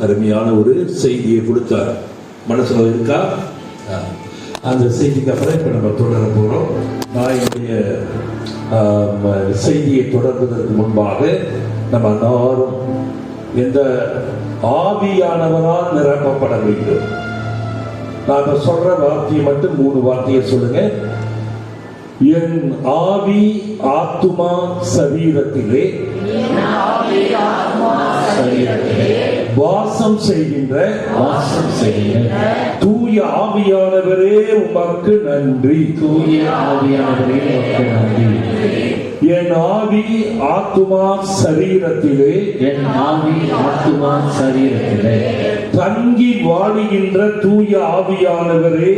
அருமையான ஒரு செய்தியை கொடுத்தார். மனசுல இருக்கா? அந்த செய்திக்கு அப்புறம் இப்ப நம்ம தொடர போறோம். நான் என்னுடைய செய்தியை தொடர்வதற்கு முன்பாக நம்ம எல்லாரும் எந்த ஆவியானவரால் நிரப்பப்பட வேண்டும். நான் இப்ப சொல்ற வார்த்தையை மட்டும் 3 வார்த்தையை சொல்லுங்க. என் ஆவி ஆத்துமா சரீரத்திலே வாசம் செய்கின்ற தூய ஆவியானவரே உமக்கு நன்றி. தூய ஆவியானவரே உமக்கு நன்றி. என் ஆவி ஆத்துமா சரீரத்திலே தங்கி வாழுகின்ற தூய ஆவியானவரே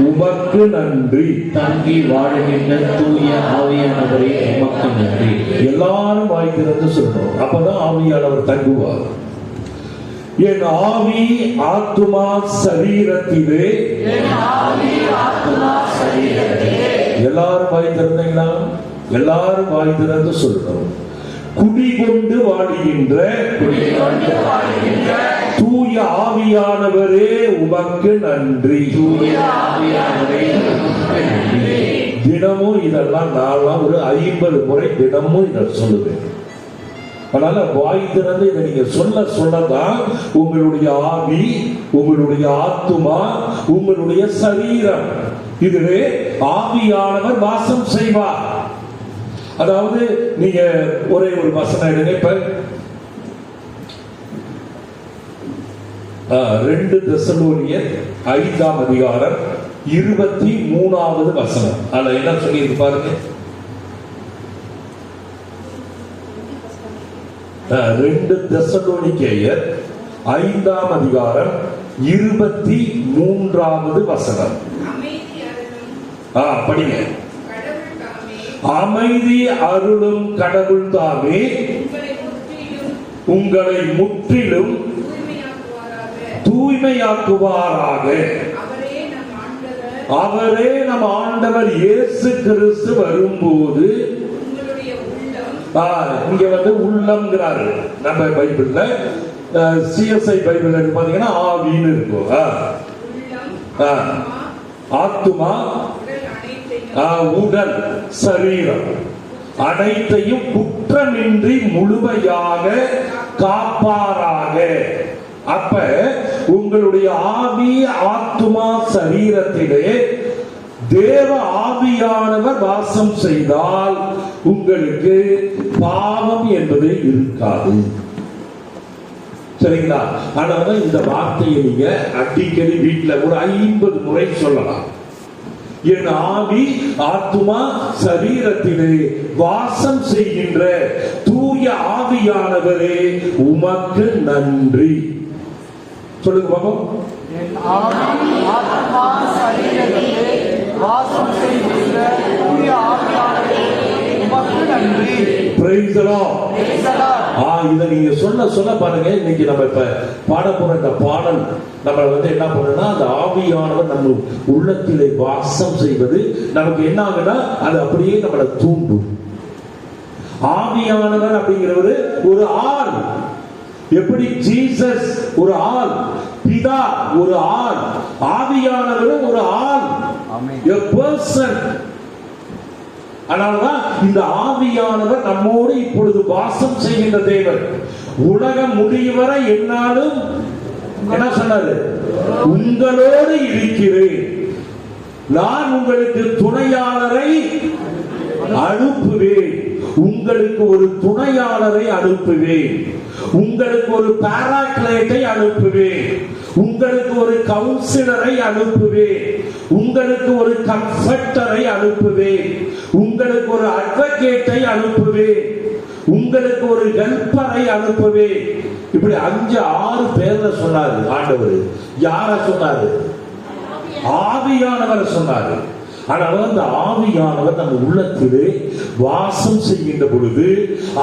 உமக்கு நன்றி. தங்கி வாழுகின்ற தூய ஆவியானவரே உமக்கு நன்றி. எல்லாரும் வாய்க்கிறது சொல்லணும். அப்பதான் ஆவியானவர் தங்குவார். என் ஆவி ஆத்துமா சரீரத்திலே எல்லாரும் வாய் திறந்தீங்களா? எல்லாரும் வாய் திறந்து சொல்லணும். குடிகொண்டு வாழுகின்ற தூய ஆவியானவரே உமக்கு நன்றி. தினமும் இதெல்லாம் நான் ஒரு 50 முறை தினமும் இதை சொல்லுவேன். அதனால வாய் திறந்து இதை நீங்க சொல்லதான் உங்களுடைய ஆவி, உங்களுடைய ஆத்துமா, உங்களுடைய சரீரம் இதுவே ஆவியானவர் வாசம் செய்வார். அதாவது நீங்க ஒரே ஒரு வசனம் எடுங்க. இப்ப 2 தெசலோனியர் 5ஆம் அதிகாரம் 23வது வசனம். அதுல என்ன சொல்லியிருக்கு பாருங்க. 2 தெசலோனிக்கேயர் 5ஆம் அதிகாரம் 23வது வசனம். படிங்க. அமைதி அருளும் கடவுள் தாமே உங்களை முற்றிலும் தூய்மையாக்குவாராக. அவரே நம் ஆண்டவர் இயேசு கிறிஸ்து வரும்போது, இங்க உள்ளம்ங்கிறாரு. நம்ம பைபிள்ல சிஎஸ்ஐ பைபிள் பாத்தீங்கன்னா ஆவின்னு இருக்கும். ஆத்துமா, உடல், சரீரம் அனைத்தையும் குற்றமின்றி முழுமையாக காப்பாராக. அப்ப உங்களுடைய ஆவி ஆத்துமா சரீரத்திலே தேவ ஆவியானவர் வாசம் செய்தால் உங்களுக்கு பாவம் என்பது இருக்காது. சரிங்களா? அதனால இந்த வார்த்தையை நீங்க அடிக்கடி வீட்டுல ஒரு 50 முறை சொல்லலாம். என் ஆவி ஆத்துமா சரீரத்திலே வாசம் செய்கின்ற தூய ஆவியானவரே உமக்கு நன்றி. சொல்லுங்க பாப்போம். என் ஆவி ஆத்துமா சரீரத்திலே வாசம் செய்கின்ற தூய ஆவியானவரே உமக்கு நன்றி. Praise the Lord. இதை நீங்க சொல்ல பாருங்க. இன்னைக்கு நம்ம இப்ப பாட போற இந்த பாடல் நம்ம என்ன பண்ணணும்னா, அந்த ஆவியானவர் நம்ம உள்ளத்திலே வாசம் செய்வது நமக்கு என்ன ஆகுனா, அது அப்படியே நம்மளை தூண்டும். ஆவியானவர் அப்படிங்கிறவர் ஒரு ஆள். எப்படி ஜீசஸ் ஒரு ஆள், பிதா ஒரு ஆள், ஆவியானவர் ஒரு ஆள், a person. அதனால்தான் இந்த ஆவியானவர் நம்மோடு இப்பொழுது வாசம் செய்கின்ற தேவன். உலகம் முடியும் வரை என்னாலும் என்ன சொன்னாரு? உங்களோடு இருக்கிறேன், நான் உங்களுக்கு துணையாளரை அனுப்புவேன். உங்களுக்கு ஒரு துணையாளரை அனுப்புவேன், உங்களுக்கு ஒரு பாராக்ளைட்டை அனுப்புவேன், உங்களுக்கு ஒரு கவுன்சிலரை அனுப்புவேன், உங்களுக்கு ஒரு கம்ஃபர்டரை அனுப்புவேன், உங்களுக்கு ஒரு அட்வொகேட்டை அனுப்புவேன், உங்களுக்கு ஒரு ஹெல்ப்பரை அனுப்புவேன். இப்படி 5-6 பேர்ல சொன்னாரு ஆண்டவர். யார சொன்னாரு? ஆவியானவர் சொன்னாரு. ஆனால் அந்த ஆவியானவர் நம்ம உள்ளத்திலே வாசம் செய்கின்ற பொழுது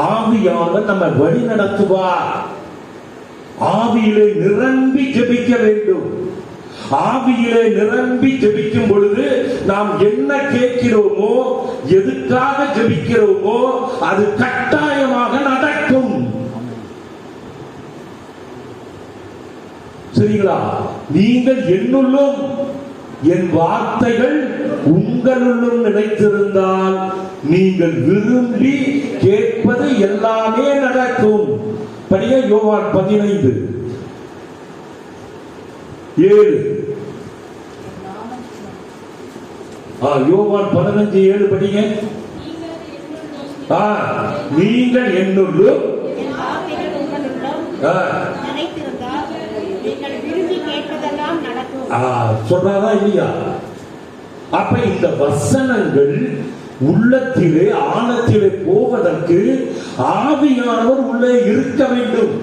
ஆவியானவர் நம்ம வழி நடத்துவார். ஆவியிலே நிரம்பி ஜெபிக்க வேண்டும். ஆவியிலே நிரம்பி ஜெபிக்கும் பொழுது நாம் என்ன கேட்கிறோமோ, எதுக்காக ஜெபிக்கிறோமோ இருக்கிறோமோ, அது கட்டாயமாக நடக்கும். சரிங்களா? நீங்கள் என்னுள்ளும் என் வார்த்தைகள் உங்களுள்ளும் நிலைத்திருந்தால் நீங்கள் விரும்பி கேட்பது எல்லாமே நடக்கும். படிங்க யோவான் 15:7. யோவான் 15:7 படிங்க. நீங்கள் என்னுள்ளும் என் வார்த்தைகள் உங்களுள்ளும் நிலைத்திருந்தால் நீங்கள் விரும்பி கேட்பதெல்லாம் நடக்கும். சொல்றாரா இல்லையா? அப்ப இந்த வசனங்கள் உள்ளத்திலே ஆழத்திலே போவதற்கு ஆவியானவர் உள்ளே இருக்க வேண்டும்.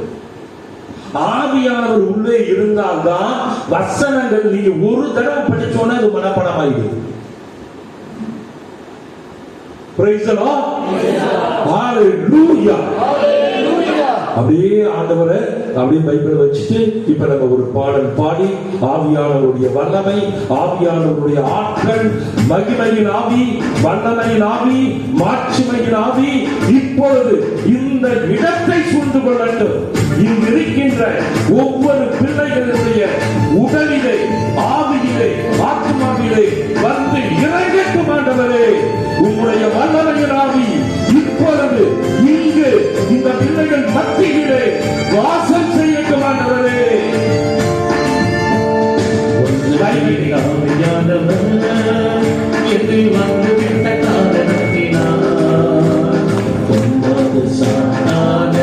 ஆவியானவர் உள்ளே இருந்தால்தான் வசனங்கள் நீங்க ஒரு தடவை படிச்சோன்னா அது மனப்படமாயிடும். Praise the Lord. Hallelujah. அப்படியே ஆண்டவரை அப்படியே பைபிளை வச்சுட்டு இப்ப நம்ம ஒரு பாடல் பாடி ஆவியானவருடைய வல்லமை, ஆவியானவருடைய ஆற்றல், மகிமையின் ஆவி, வல்லமையின் ஆவி, மாட்சிமையின் ஆவி இப்பொழுது இந்த இடத்தை சூழ்ந்து கொள்ளட்டும். இங்கு இருக்கின்ற ஒவ்வொரு பிள்ளைகளுடைய உடலிலே, ஆவியிலே, ஆத்மாவிலே வந்து இறங்கட்டும். ஆண்டவரே, உங்களுடைய வல்லமையின் ஆவி இப்பொழுது இங்கு இந்த பிள்ளைகள் மத்தியிலே வாசம் செய்யட்டும். ஆண்டவரே, எதில் வந்து விட்ட காரணத்தினால் ஒன்றாவது சாத்தான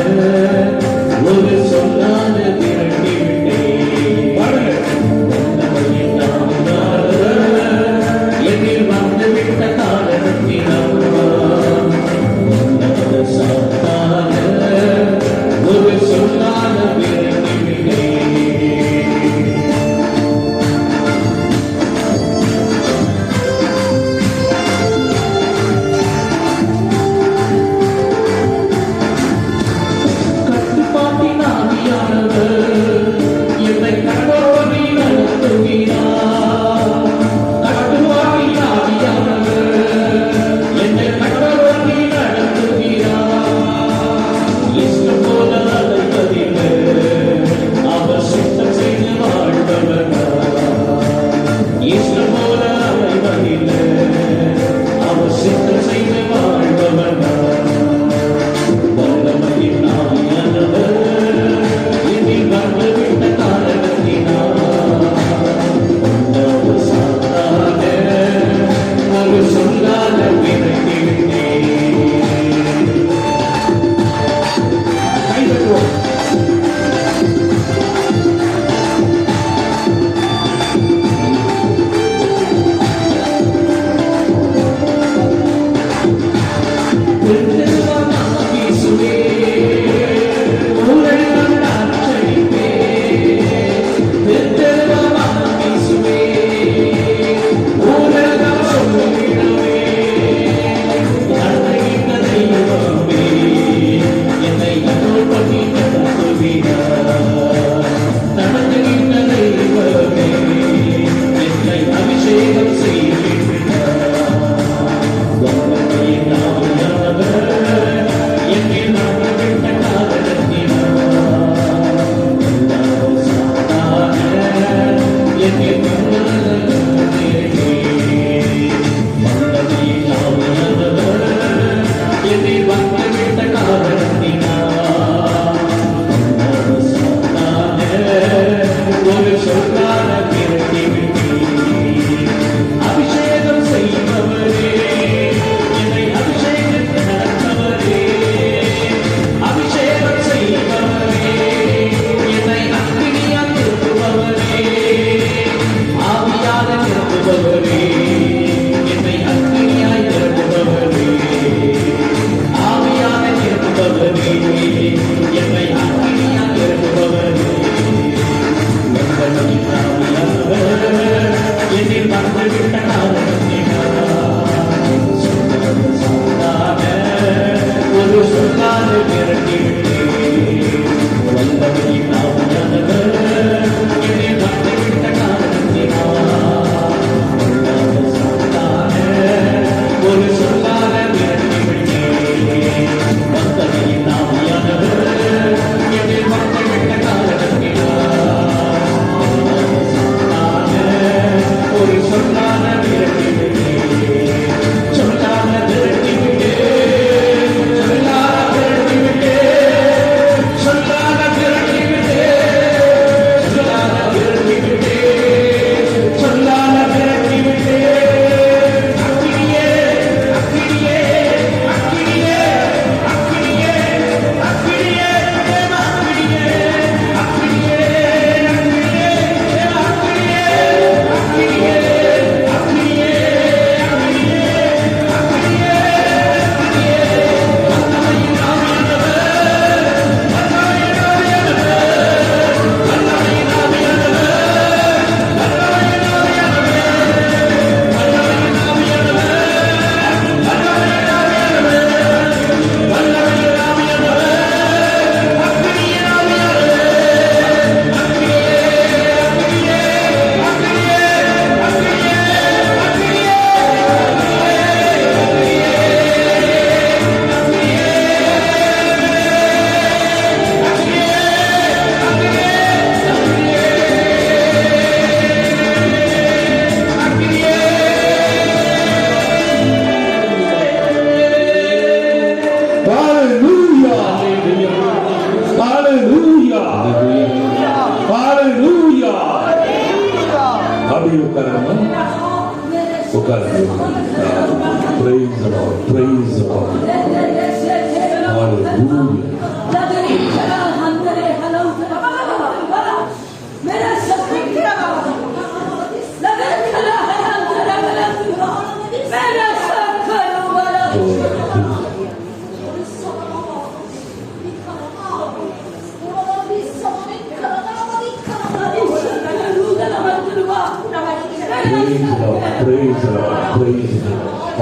ஒரு சொல்லாத திரட்டி விட்டேன். எதில் வந்து விட்ட காரணத்தினால் ஒன்றாவது சாத்தான ஒரு சொல்லாத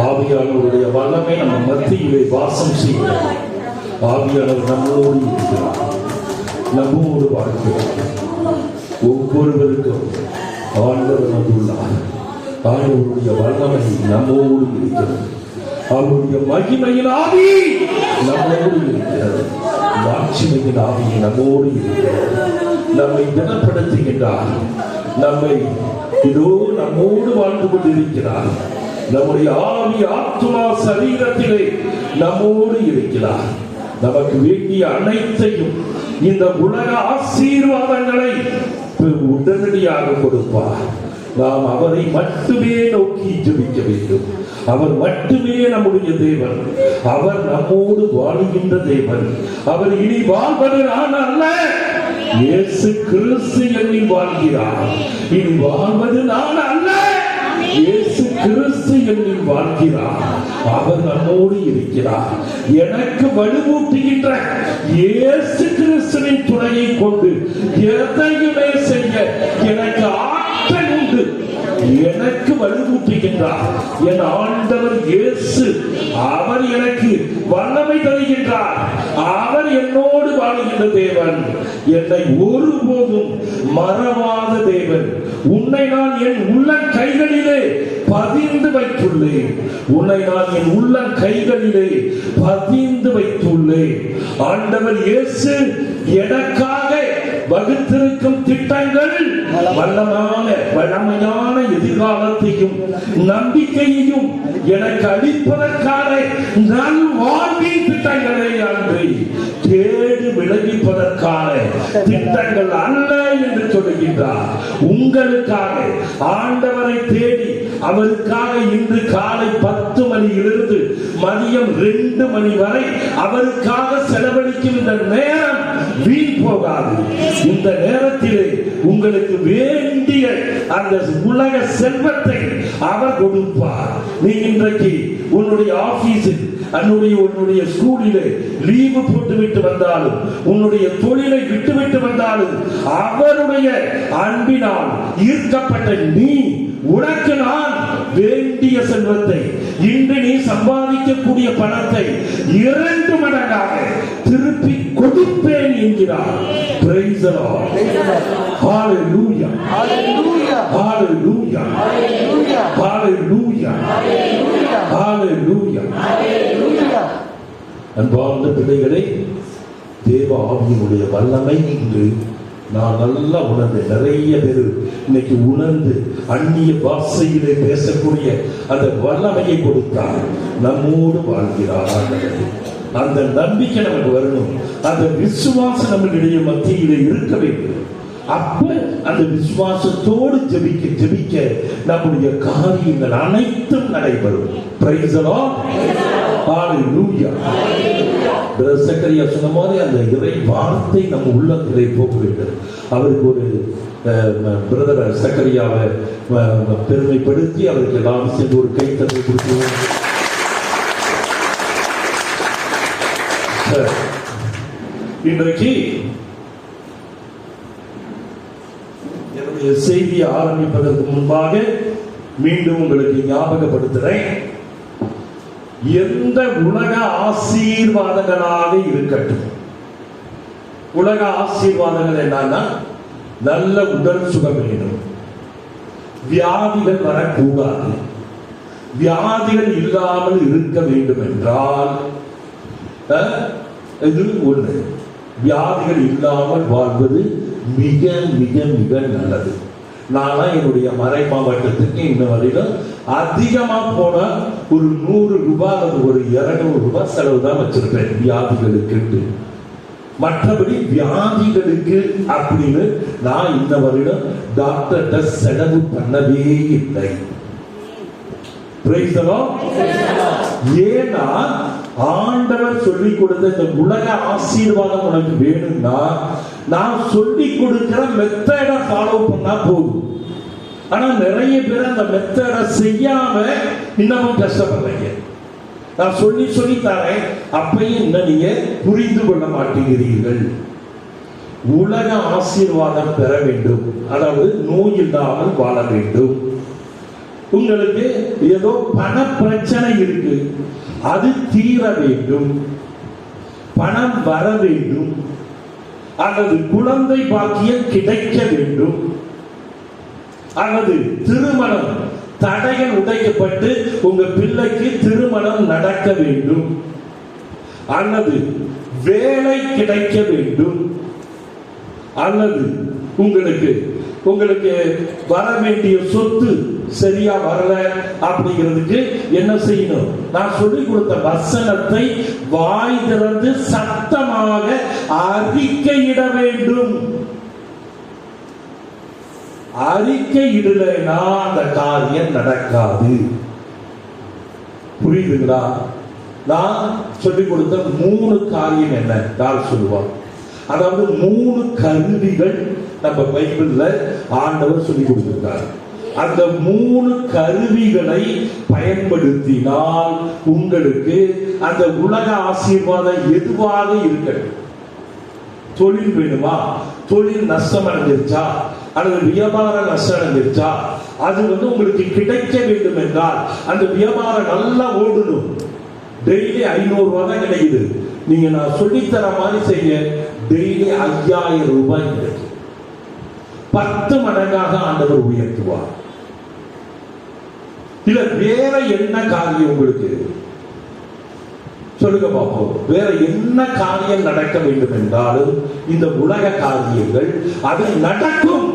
ஆவியானவருடைய வல்லமை நம்ம மத்தியிலே வாசம் செய்கிறது. ஆவியானவர் நம்மோடு இருக்கிறார், நம்மோடு வாழ்கிறார். ஒவ்வொருவருக்கும் ஆண்டவர் வந்துள்ளார். ஆண்டவருடைய வல்லமை நம்மோடு இருக்கிறது. அவருடைய மகிமையின் ஆவி நம்மோடு இருக்கிறது. மாட்சிமையின் ஆவி நம்மோடு இருக்கிறது. நம்மை திடப்படுத்துகின்றார். நம்மை இதோ நம்மோடு வாழ்ந்து கொண்டிருக்கிறார். நம்முடைய ஆவி ஆத்மா சரீரத்திலே நம்மோடு இருக்கிறார். நமக்கு வேண்டிய அனைத்தையும் இந்த உலக ஆசீர்வாதங்களை உடனடியாக கொடுப்பார். நாம் அவரை மட்டுமே நோக்கி ஜெபிக்க வேண்டும். அவர் மட்டுமே நம்முடைய தேவன். அவர் நம்மோடு வாழுகின்ற தேவன். அவர் இனி வாழ்வது நான் அல்ல, இயேசு கிறிஸ்து என்னில் வாழ்கிறார். இனி வாழ்வது நான் அல்ல, இயேசு கிறிஸ்து என்னில் வாழ்கிறார். அவர் நம்மோடு இருக்கிறார். எனக்கு வலுவூட்டுகின்ற இயேசு கிறிஸ்துவின் துணையை கொண்டு எதையுமே செய்ய எனக்கு ஆற்றல் உண்டு. எனக்கு வலுவூட்டுகின்றார் என் ஆண்டவர் இயேசு. அவர் எனக்கு வல்லமை தருகின்றார். அவர் என்னோடு வாழுகின்ற தேவன். என்னை ஒருபோதும் மறவாத தேவன். உன்னை நான் என் உள்ள கைகளிலே பதிந்து வைத்துள்ளேன். உன்னை நான் என் உள்ள கைகளிலே பதிந்து வைத்துள்ளேன். ஆண்டவர் இயேசு எனக்காக வகுத்திருக்கும் திட்டங்கள் வல்லமையான எதிர்காலத்தையும் நம்பிக்கையையும் எனக்கு அளிப்பதற்கான நல் வாழ்வின் திட்டங்களை அன்றி கேடு விளைவிப்பதற்கான திட்டங்கள் அல்ல என்று சொல்லுகின்றார். உங்களுக்காக ஆண்டவரை தேடி அவருக்காக இன்று காலை 10 மணியிலிருந்து மதியம் 2 மணி வரை அவருக்காக செலவழிக்கும் இந்த நேரம் வீண் போகாது. இந்த நேரத்திலே உங்களுக்கு வேண்டிய அந்த உலக செல்வத்தை அவர் கொடுப்பார். நீ இன்றைக்கு உன்னுடைய ஆபீஸில் உன்னுடைய ஸ்கூலிலே லீவு போட்டுவிட்டு வந்தாலும், உன்னுடைய தொழிலை விட்டுவிட்டு வந்தாலும், அவருடைய அன்பினால் ஈர்க்கப்பட்ட நீ உனக்கு நான் வேண்டிய செல்வத்தை, இன்று நீ சம்பாதிக்கக்கூடிய பணத்தை 2 மடங்காக திருப்பி கொடுப்பேன் என்கிறார். Praise the Lord. Hallelujah. Hallelujah. Hallelujah. Hallelujah. Hallelujah. Hallelujah. Hallelujah. Hallelujah. அன்பார்ந்த பிள்ளைகளே, தேவ ஆவியினுடைய வல்லமை இன்று நான் நல்லா உணர்ந்தேன். நிறைய பேர் இன்னைக்கு உணர்ந்து அந்நிய பாஷையிலே பேசக்கூடிய அந்த வல்லமையை கொடுத்தார். நம்மோடு வாழ்கிறார். அந்த நம்பிக்கை நமக்கு வரணும். அந்த விசுவாசம் நம்மளுடைய மத்தியிலே இருக்க வேண்டும். அப்ப அந்த விசுவாசத்தோடு ஜெபிக்க நம்முடைய காரியங்கள் அனைத்தும் நடைபெறும். Praise the Lord. Hallelujah. Brother Zakariya சொன்ன மாதிரி அந்த இறை வார்த்தை நம்ம உள்ளத்திலே போக வேண்டும். அவருக்கு ஒரு பிரதர் சக்கரியாவை பெருமைப்படுத்தி அவருக்கு எல்லாம் சேர்ந்து ஒரு கைத்தட்டை கொடுக்கிறோம். இன்றைக்கு என்னுடைய செய்தியை ஆரம்பிப்பதற்கு முன்பாக மீண்டும் உங்களுக்கு ஞாபகப்படுத்துறேன். எந்த உலக ஆசீர்வாதங்களாக இருக்கட்டும், உலக ஆசீர்வாதங்கள் என்னன்னா நல்ல உடல் சுகம் வேணும், வியாதிகள் வரக்கூடாது, வியாதிகள் இல்லாமல் இருக்க வேண்டும் என்றால் இது ஒன்று. வியாதிகள் இல்லாமல் வாழ்வது மிக மிக மிக நல்லது. நானா என்னுடைய மறை மாவட்டத்துக்கு இன்ன வரையிலும் அதிகமா போன ஒரு 100 ரூபாய் அல்லது ஒரு 200 ரூபாய் செலவு தான் வச்சிருப்பேன் வியாதிகளுக்கு. மற்றபடி வியாதிகளுக்கு அப்படின்னு நான் இந்த வருடம் டாக்டர்கிட்ட செலவு பண்ணவே இல்லை. ஏன்னா ஆண்டவர் சொல்லிக் கொடுத்த இந்த உலக ஆசீர்வாதம் உனக்கு வேணும்னா நான் சொல்லிக் கொடுக்கிற மெத்தடை ஃபாலோ பண்ணா போதும். ஆனா நிறைய பேர் அந்த மெத்தடை செய்யாம இன்னமும் கஷ்டப்படுறீங்க. நான் சொல்லி தரேன், அப்பையும் இன்னும் நீங்க புரிந்து கொள்ள மாட்டேங்கிறீர்கள். உலக ஆசீர்வாதம் பெற வேண்டும், அதாவது நோய் இல்லாமல் வாழ வேண்டும். உங்களுக்கு ஏதோ பண பிரச்சனை இருக்கு, அது தீர வேண்டும், பணம் வர வேண்டும், அல்லது குழந்தை பாக்கியம் கிடைக்க வேண்டும், அல்லது திருமணம் தடைகள் உடைக்கப்பட்டு உங்க பிள்ளைக்கு திருமணம் நடக்க வேண்டும், அல்லது வேலை கிடைக்க வேண்டும், அல்லது உங்களுக்கு வர வேண்டிய சொத்து சரியா வரல அப்படிங்கிறதுக்கு என்ன செய்யணும்? நான் சொல்லிக் கொடுத்த வசனத்தை வாய் திறந்து சத்தமாக அறிக்கையிட வேண்டும். அறிக்கையிடலைன்னா அந்த காரியம் நடக்காது. புரியுதுங்களா? நான் சொல்லிக் கொடுத்த 3 காரியம் என்ன யார் சொல்லுவார்? அதாவது 3 கருவிகள் நம்ம பைபிள்ல ஆண்டவர் சொல்லிக் கொடுத்திருக்கார். அந்த 3 கருவிகளை பயன்படுத்தினால் உங்களுக்கு அந்த உலக ஆசீர்வாதம் எதுவாக இருக்கட்டும். தொழில் வேணுமா? தொழில் நஷ்டம் அடைஞ்சிருச்சா அல்லது வியாபாரம் நஷ்டம் அடைஞ்சிருச்சா, அது உங்களுக்கு கிடைக்க வேண்டும் என்றால் அந்த வியாபாரம் நல்லா ஓடணும். டெய்லி 500 ரூபாய் தான் கிடைக்குது. நீங்க நான் சொல்லித்தர மாதிரி செய்ய டெய்லி 5000 ரூபாய் கிடைக்கும். 10 மடங்காக ஆண்டவர் உயர்த்துவார். இல்ல வேற என்ன காரியம் உங்களுக்கு சொல்லுங்க பாப்போம். வேற என்ன காரியம் நடக்க வேண்டும் என்றாலும் இந்த உலக காரியங்கள் அது நடக்கும்.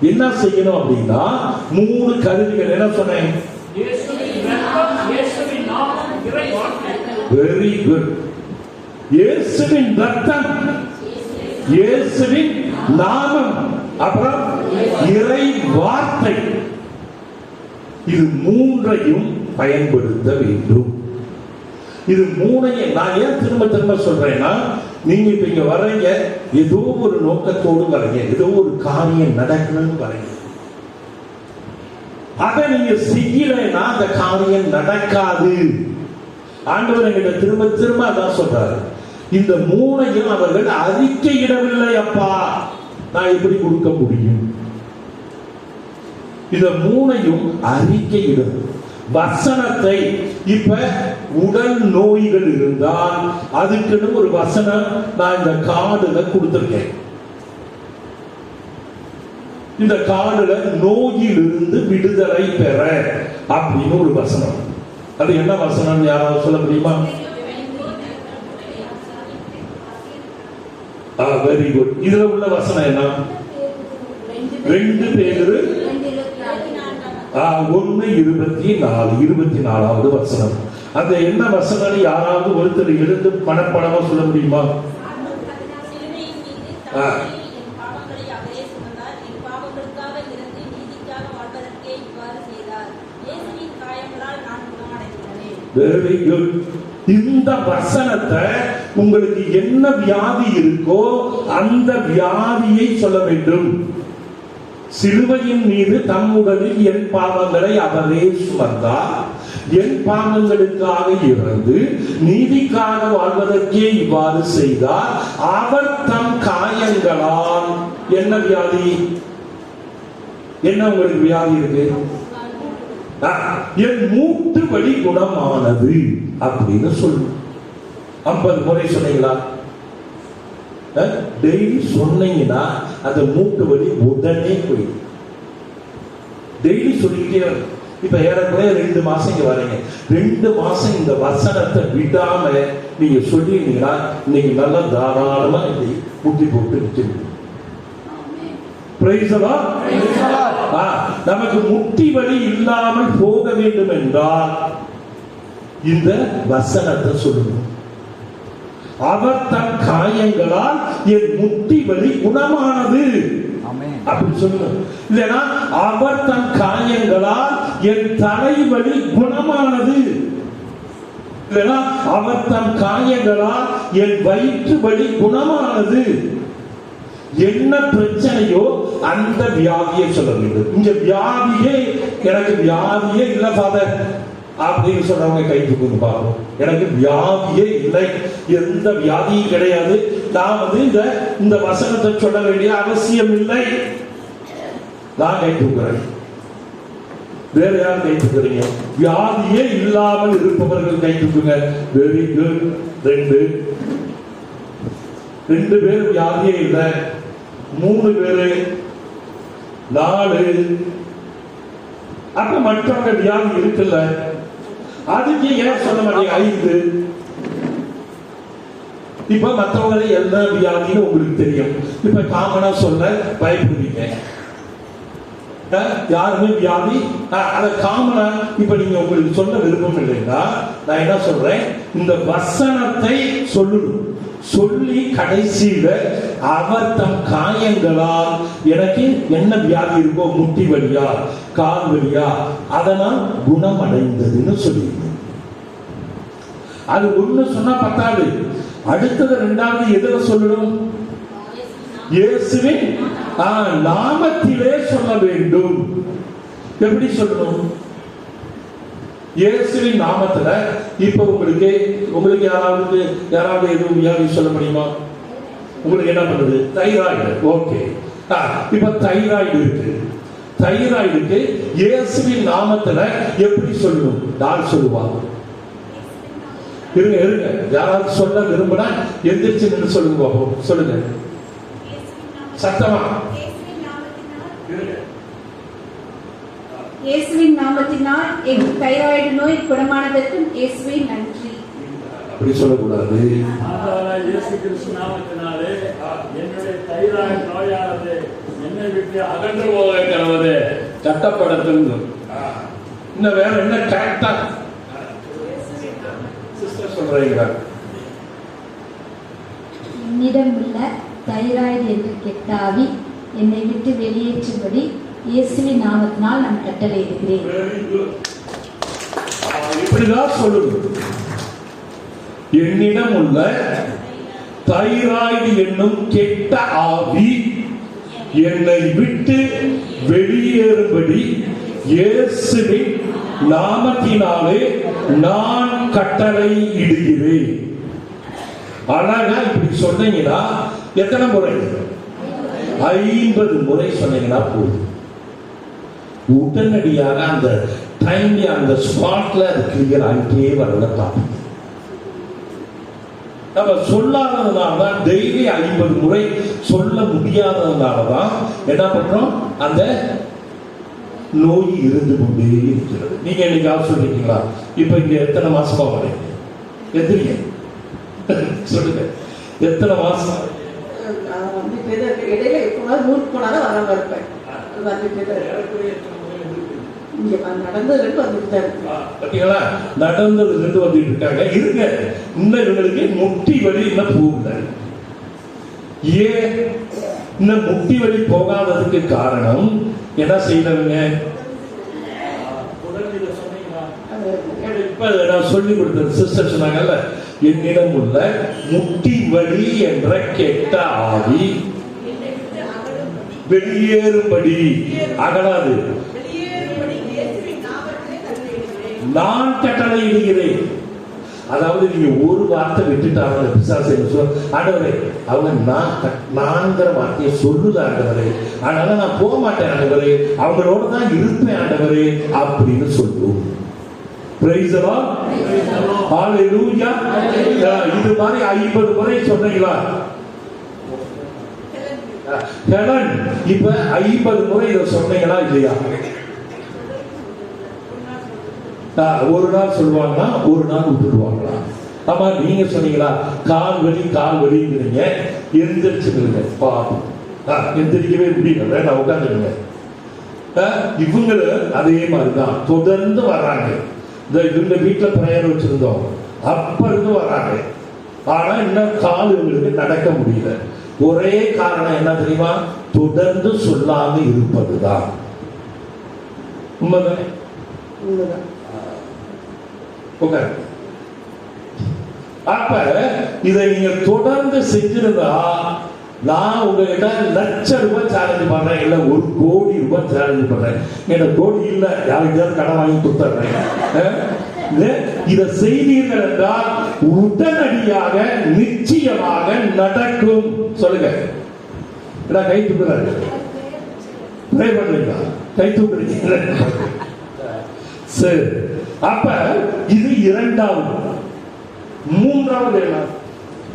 என்ன செய்யணும் அப்படின்னா 3 கருவிகள். என்ன சொன்னேன்? Very good. இயேசுவின் ரத்தம், இயேசுவின் நாமம், அப்புறம் இறை வார்த்தை. இது 3ஐயும் பயன்படுத்த வேண்டும். இது 3ஐயும் நான் ஏன் திரும்ப திரும்ப சொல்றேன்னா, நீங்க இப்ப இங்க வர்றீங்க, ஏதோ ஒரு நோக்கத்தோடு வர்றீங்க, ஏதோ ஒரு காரியம் நடக்கணும்னு வர்றீங்க. அதை நீங்க செய்யலைன்னா அந்த காரியம் நடக்காது. ஆண்டவர் என்கிட்ட திரும்ப திரும்ப அதான் சொல்றாரு. இந்த 3ஐயும் அவர்கள் அறிக்கையிடவில்லை. அப்பா, நான் எப்படி கொடுக்க முடியும்? இந்த 3ஐயும் அறிக்கையிடும். வசனத்தை இப்ப உடல் நோய்கள் இருந்தால் அதுக்குன்னு ஒரு வசனம் நான் இந்த கார்டுல கொடுத்திருக்கேன். இந்த கார்டுல நோயிலிருந்து விடுதலை பெற அப்படின்னு ஒரு வசனம். அது என்ன வசனம் யாராவது சொல்ல முடியுமா? Very good. இதுல உள்ள வசனம் என்ன? 2 பேரு 1:24 வசனம். அந்த என்ன வசனம் யாராவது ஒருத்தர் எழுந்து மனப்படமா சொல்ல முடியுமா? Very good. இந்த வசனத்தை உங்களுக்கு என்ன வியாதி இருக்கோ அந்த வியாதியை சொல்ல வேண்டும். சிலுவையின் மீது தம்முடலில் என் பாவங்களை அவரே சுமந்தார், என் பாவங்களுக்காக இறந்து நீதிக்காக வாழ்வதற்கே இவ்வாறு செய்தார். அவர் தம் காயங்களால் என்ன வியாதி? என்ன உங்களுக்கு வியாதி இருக்கு? என் மூட்டு வலி குணமானது அப்படின்னு சொல்லு. 50 முறை சொன்னீங்களா? டெய்லி சொன்னீங்கன்னா அந்த மூட்டு வலி உடனே போயிடும். டெய்லி சொல்லிக்கிட்டே. இப்ப ஏறக்குறைய 2 மாசம் இங்க வரீங்க. 2 மாசம் இந்த வசனத்தை விடாம நீங்க சொல்லிட்டீங்கன்னா இன்னைக்கு நல்லா தாராளமா முட்டி போட்டு வச்சிருக்கீங்க. நமக்கு முட்டி வலி இல்லாமல் போக வேண்டும் என்றால் இந்த வசனத்தை சொல்லணும். அவர் தன் காயங்களால் என் முட்டி வலி குணமானது அப்படி சொல்லணும். இல்லைன்னா அவர் தன் காயங்களால் என் தலைவலி குணமானது, இல்லைன்னா அவர் தன் காயங்களால் என் வயிற்று வலி குணமானது. என்ன பிரச்சனையோ அந்த வியாதியை சொல்ல வேண்டும். இங்க வியாதியே எனக்கு வியாதியே இல்ல ஃபாதர் அப்படின்னு சொல்றவங்க கை தூக்குங்க பாப்போம். எனக்கு வியாதியே இல்லை, எந்த வியாதியும் கிடையாது, நான் இந்த வசனத்தை சொல்ல வேண்டிய அவசியம் இல்லை, நான் கை தூக்குறேன். வேற யார் கை தூக்குறீங்க? வியாதியே இல்லாமல் இருப்பவர்கள் கை தூக்குங்க. Very good. ரெண்டு பேர் வியாதியே இல்லை. 3 பேரு, 4. அப்ப மற்றவங்க வியாதி இருக்குல்ல, அதுக்கு ஏன் சொல்ல மாட்டீங்க 5? இப்ப மற்றவங்களை என்ன வியாதின்னு உங்களுக்கு தெரியும். இப்ப காமனா சொல்ல பயப்படுவீங்க. யாருமே வியாதி அத காமனா இப்ப நீங்க உங்களுக்கு சொல்ல விருப்பம் இல்லைன்னா நான் என்ன சொல்றேன், இந்த வசனத்தை சொல்லி கடைசியில அவர் தம் காயங்களால் எனக்கு என்ன வியாதி இருக்கோ, முட்டி வலியா, கால் வலியா, அதனால் குணமடைந்ததுன்னு சொல்லி அது ஒண்ணு சொன்னா பத்தாது. அடுத்தது 2வது எதுல சொல்லணும்? இயேசுவின் நாமத்திலே சொல்ல வேண்டும். எப்படி சொல்லணும்? இயேசுவின் நாமத்துல. இப்ப உங்களுக்கு யாராவது எதுவும் வியாதி சொல்ல முடியுமா? உங்களுக்கு என்ன பண்ணுது? தைராய்டு. ஓகே, இப்ப தைராய்டு இருக்கு. தைராய்டுக்கு இயேசுவின் நாமத்துல எப்படி சொல்லணும்? யார் சொல்லுவாங்க? இருங்க, யாராவது சொல்ல விரும்பினா எந்திரிச்சு நின்று சொல்லுங்க பாப்போம். சொல்லுங்க சத்தமா. இயேசுவின் நாமத்தினால் என் தைராய்டு நோய் குணமானதற்கு இயேசுவே நன்றி. அப்படி சொல்லக்கூடாது. இயேசு கிறிஸ்து நாமத்தினாலே என்னுடைய தைராய்டு நோயானது என்னை விட்டு அகன்று போக கடவுளே சட்டப்படட்டும். இன்னும் வேற என்ன கரெக்டா சிஸ்டர் சொல்றீங்க? என்னிடம் உள்ள தைராய்டு என்ற கெட்ட ஆவி என்னை விட்டு வெளியேற்றும்படி இயேசுவின் நாமத்தினால் நான் கட்டளையிடுகிறேன். இப்படிதான் சொல்லணும். என்னிடம் உள்ள தைராய்டு என்னும் கெட்ட ஆவி என்னை விட்டு வெளியேறும்படி இயேசுவின் நாமத்தினாலே நான் கட்டளை இடுகிறேன். அழகா இப்படி சொன்னீங்கன்னா எத்தனை முறை? 50 முறை சொன்னீங்கன்னா போதும். உடனடியாக அந்த டைம்ல அந்த ஸ்பாட்ல அது கிளியர் ஆகிட்டே வரல. நம்ம சொல்லாததுனாலதான், டெய்லி 50 முறை சொல்ல முடியாததுனாலதான் என்ன பண்றோம்? அந்த நோய் இருந்து கொண்டே இருக்கிறது. நீங்க என்னைக்காவது சொல்றீங்களா? இப்ப இங்க எத்தனை மாசமா வரீங்க? எதிரிங்க சொல்லுங்க, எத்தனை மாசம்? இடையில எப்போனாலும் ஊருக்கு போனாலும் வராம இருப்பேன். பாத்தீங்களா? நடந்தது 2 வந்துட்டு இருக்காங்க. இருங்க, இன்னும் இவங்களுக்கு முட்டி வலி இன்னும் போகல. ஏன் இன்னும் முட்டி வலி போகாததுக்கு காரணம் என்ன செய்யறவங்க? இப்ப நான் சொல்லி கொடுத்த சிஸ்டர் சொன்னாங்கல்ல, என்னிடம் உள்ள முட்டி வலி என்ற கெட்ட ஆவி வெளியேறும்படி, அகலாது, நான் கட்டளை இடுகிறேன். அதாவது நீங்க ஒரு வார்த்தை விட்டுட்டாங்க பிசாசு, ஆண்டவரே அவங்க நான்கிற வார்த்தையை சொல்லுது ஆண்டவரே, அதனால நான் போக மாட்டேன் ஆண்டவரே, அவங்களோட தான் இருப்பேன் ஆண்டவரே அப்படின்னு சொல்லுவோம். Praise the Lord. Hallelujah. இது மாதிரி 50 முறை சொன்னீங்களா? ஹெலன் இப்ப 50 முறை இதை சொன்னீங்களா இல்லையா? ஒரு நாள் சொல்லுவாங்களா, ஒரு நாள் விட்டுடுவாங்களா? ஆமா, நீங்க சொன்னீங்களா கால் வலிங்கிறீங்க, எந்திரிச்சுக்கிறீங்க. பாப்போம், எந்திரிக்கவே முடியல, நான் உட்காந்துருங்க. இவங்களும் அதே மாதிரிதான் தொடர்ந்து வர்றாங்க. இந்த வீட்டுல பிரேயர் வச்சிருந்தோம், அப்ப இருந்து வர்றாங்க. ஆனா இன்னும் கால் இவங்களுக்கு நடக்க முடியல. ஒரே காரணம் என்ன தெரியுமா? தொடர்ந்து சொல்லாம இருப்பதுதான். உண்மைதானே? அப்ப இதை நீங்க தொடர்ந்து செஞ்சிருந்தா, நான் உங்ககிட்ட ₹1,00,000 சேலஞ்ச் பண்றேன், இல்ல ₹1,00,00,000 சேலஞ்ச் பண்றேன். எனக்கு கோடி இல்ல, யாருக்காவது கடன் வாங்கி கொடுத்துறேன். இதை செய்தீர்கள் என்றால் உடனடியாக நிச்சயமாக நடக்கும். சொல்லுங்க, கை தூக்குறாரு, பண்றீங்களா? கை தூக்குறீங்க. சரி, அப்ப இது இரண்டாவது. மூன்றாவது என்ன?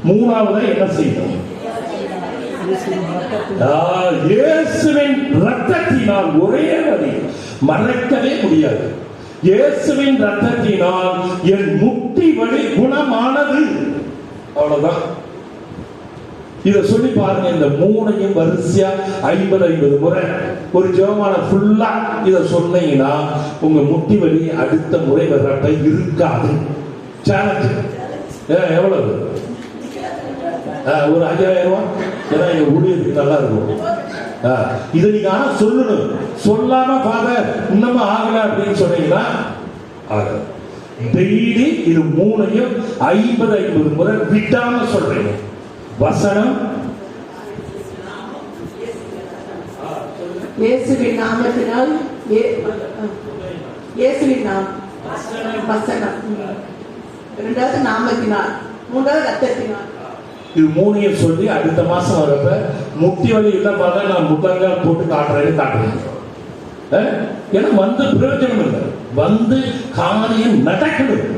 மூணாவது என்ன செய்யணும்? இயேசுவின் ரத்தத்தினால், ஒரே வழி, மறைக்கவே முடியாது. இயேசுவின் ரத்தத்தினால் என் முட்டி வலி குணமானது. அவ்வளவுதான். இத சொல்லி பாருங்க. இந்த மூணையும் வரிசையா 50 முறை ஒரு ஜெபமான ஃபுல்லா இத சொன்னீங்கன்னா உங்க முட்டி வலி அடுத்த முறை வர்றப்ப இருக்காது. சேலஞ்ச். எவ்வளவு? ஒரு 5000 ரூபாய். ஏன்னா எங்க ஊழியருக்கு நல்லா இருக்கும். இதை நீங்க ஆனா சொல்லணும். சொல்லாம ஃபாதர் இன்னமும் ஆகல அப்படின்னு சொன்னீங்கன்னா ஆகல. டெய்லி இது மூணையும் 50 முறை விடாம சொல்றீங்க. வசனம் இயேசுவின் நாமத்தினால், இயேசுவின் நாமம், வசனம், இரண்டாவது நாமத்தினால், மூன்றாவது ரத்தத்தினால். இது மூணையும் சொல்லி அடுத்த மாசம் வரப்ப முட்டி வலி இல்ல பார்த்தா நான் முட்டங்கால் போட்டு காட்டுறேன். ஏன்னா வந்து பிரயோஜனம் இல்லை. வந்து காரியம் நடக்கணும்.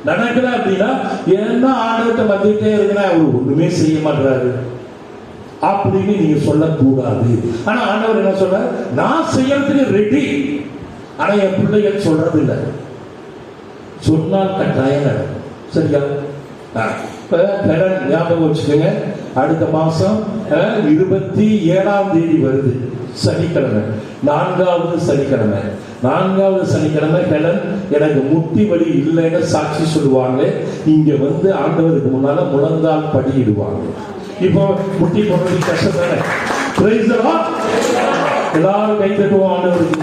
நடக்கல அப்படின்னா என்ன ஆண்டவர்கிட்ட வந்துட்டே இருக்கிற அவர் ஒண்ணுமே செய்ய மாட்டாரு அப்படின்னு நீங்க சொல்லக்கூடாது. ஆனா ஆண்டவர் என்ன சொல்ற? நான் செய்யறதுக்கு ரெடி. ஆனா என் பிள்ளைகள் சொல்றது இல்லை. சொன்னால் கட்டாயம் நடக்கும். சரியா? ஞாபகம் வச்சுக்கோங்க. அடுத்த மாசம் 27ஆம் தேதி வருது, சனிக்கிழமை, 4வது சனிக்கிழமை. 4வது சனிக்கிழமை ஹெலன் எனக்கு முட்டி வலி இல்லைன்னு சாட்சி சொல்லுவாங்க. இங்க வந்து ஆண்டவருக்கு முன்னால முழங்கால் படியிடுவாங்க. இப்போ முட்டி போடுறது கஷ்டம் தானே? Praise the Lord. எல்லாரும் கை தட்டுவோம் ஆண்டவருக்கு.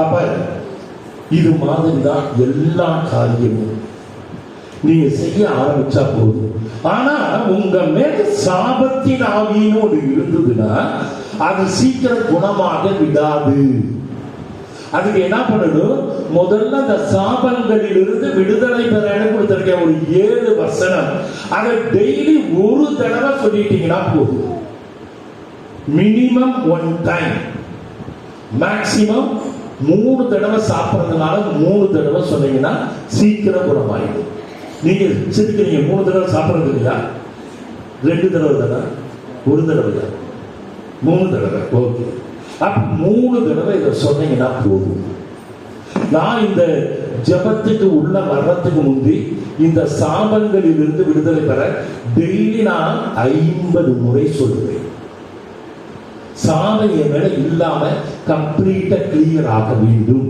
அப்ப இது மாதிரி தான் எல்லா காரியமும் நீங்க செய்ய ஆரம்பிச்சா போதும். ஆனா உங்க மேல சாபத்தின் ஆவின்னு ஒன்று இருந்ததுன்னா அது சீக்கிரம் குணமாக விடாது. அதுக்கு என்ன பண்ணணும்? முதல்ல அந்த சாபங்களில் இருந்து விடுதலை பெற கொடுத்திருக்க ஒரு 7 வசனம், அதை டெய்லி ஒரு தடவை சொல்லிட்டீங்கன்னா போதும். மினிமம் 1 டைம், மேக்சிமம் 3 தடவை சாப்பிட்றதுனால 3 தடவை சொன்னீங்கன்னா சீக்கிரம் குணமாயிடும். நீங்க சிரிக்கிறீங்க. 3 தடவை சாப்பிட்றது இல்லையா? 2 தடவை தானே? 1 தடவை தான்? 3 தடவை. ஓகே. அப்ப 3 தடவை இதை சொன்னீங்கன்னா போதும். நான் இந்த ஜபத்துக்கு உள்ள வர்றதுக்கு முந்தி இந்த சாபங்களில் இருந்து விடுதலை பெற டெய்லி நான் 50 முறை சொல்லுவேன். சாபம் என் மேல இல்லாம கம்ப்ளீட்டா கிளியர் ஆக வேண்டும்.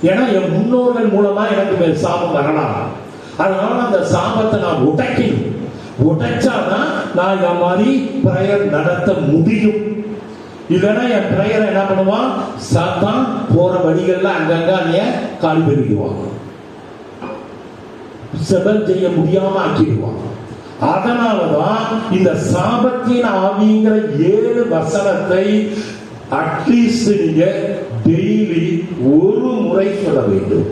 ஏன்னா என் முன்னோர்கள் மூலமா எனக்கு மேல் சாபம் வரலாம். அதனால அந்த சாபத்தை நான் உடைக்கணும். உடைச்சாதான் நான் இந்த மாதிரி பிரேயர் நடத்த முடியும். இல்லைன்னா என் பிரேயரை என்ன பண்ணுவான்? சாத்தான் போற வழிகள்ல அங்கங்க அதைய காலி பண்ணிடுவாங்க. செபல் செய்ய முடியாம ஆக்கிடுவாங்க. அதனாலதான் இந்த சாபத்தின் ஆவிங்கிற 7 வசனத்தை அட்லீஸ்ட் நீங்க டெய்லி ஒரு முறை சொல்ல வேண்டும்.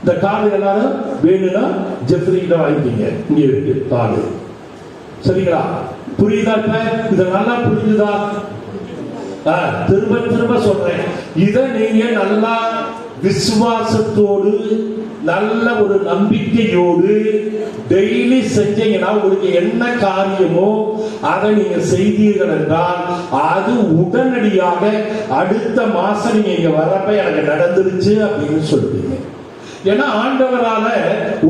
இந்த கார்டு எல்லாரும் வேணும்னா ஜெஃப்ரிகிட்ட வாங்கிக்கீங்க. இங்க இருக்கு கார்டு. சரிங்களா? புரியுதா? இப்ப இத நல்லா புரிஞ்சுதா? திரும்ப திரும்ப சொல்றேன். இதை நீங்க நல்லா விசுவாசத்தோடு நல்ல ஒரு நம்பிக்கையோடு டெய்லி செஞ்சீங்கன்னா உங்களுக்கு என்ன காரியமோ அதை நீங்க செய்தீர்கள் என்றால் அது உடனடியாக அடுத்த மாசம் நீங்க இங்க வரப்ப எனக்கு நடந்துருச்சு அப்படின்னு சொல்லுவீங்க. ஏன்னா ஆண்டவரால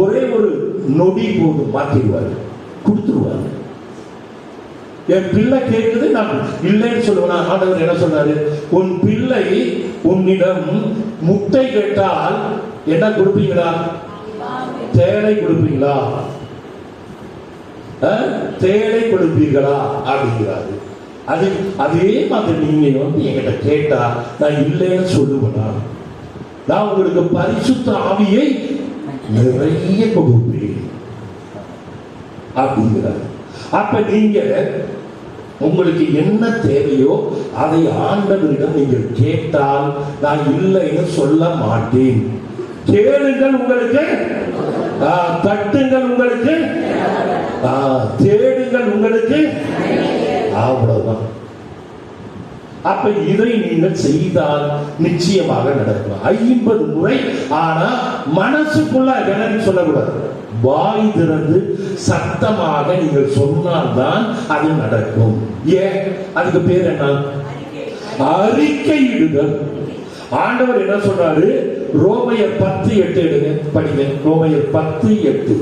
ஒரே ஒரு நொடி போது மாத்திடுவாரு, கொடுத்துருவாரு. என் பிள்ளை கேட்குது, நான் இல்லைன்னு சொல்லுவேன். ஆண்டவர் என்ன சொன்னாரு? உன் பிள்ளை உன்னிடம் முட்டை கேட்டால் என்ன கொடுப்பீங்களா? தேளை கொடுப்பீங்களா? தேளை கொடுப்பீர்களா அப்படிங்கிறாரு. அதே மாதிரி நீங்க வந்து என்கிட்ட கேட்டா நான் இல்லைன்னு சொல்லுவேனா? நான் உங்களுக்கு பரிசுத்த ஆவியை நிறைய கொடுப்பேன் அப்படிங்கிறார். அப்ப நீங்க உங்களுக்கு என்ன தேவையோ அதை ஆண்டவரிடம் நீங்கள் கேட்டால் நான் இல்லைன்னு சொல்ல மாட்டேன். கேளுங்கள் உங்களுக்கு, தட்டுங்கள் உங்களுக்கு, தேடுங்கள் உங்களுக்கு. அவ்வளவுதான். அப்ப இதை நீங்கள் செய்தால் நிச்சயமாக நடக்கும். 50 முறை. ஆனா மனசுக்குள்ள என்னன்னு சொல்லக்கூடாது. வாய் திறந்து சத்தமாக நீங்கள் சொன்னால்தான் அது நடக்கும். ஏன்? அதுக்கு பேர் என்ன? அறிக்கையிடுதல். ஆண்டவர் என்ன சொல்றாரு? ரோமையர் 10:8 எடுங்க, படிங்க. ரோமையர் 10:8.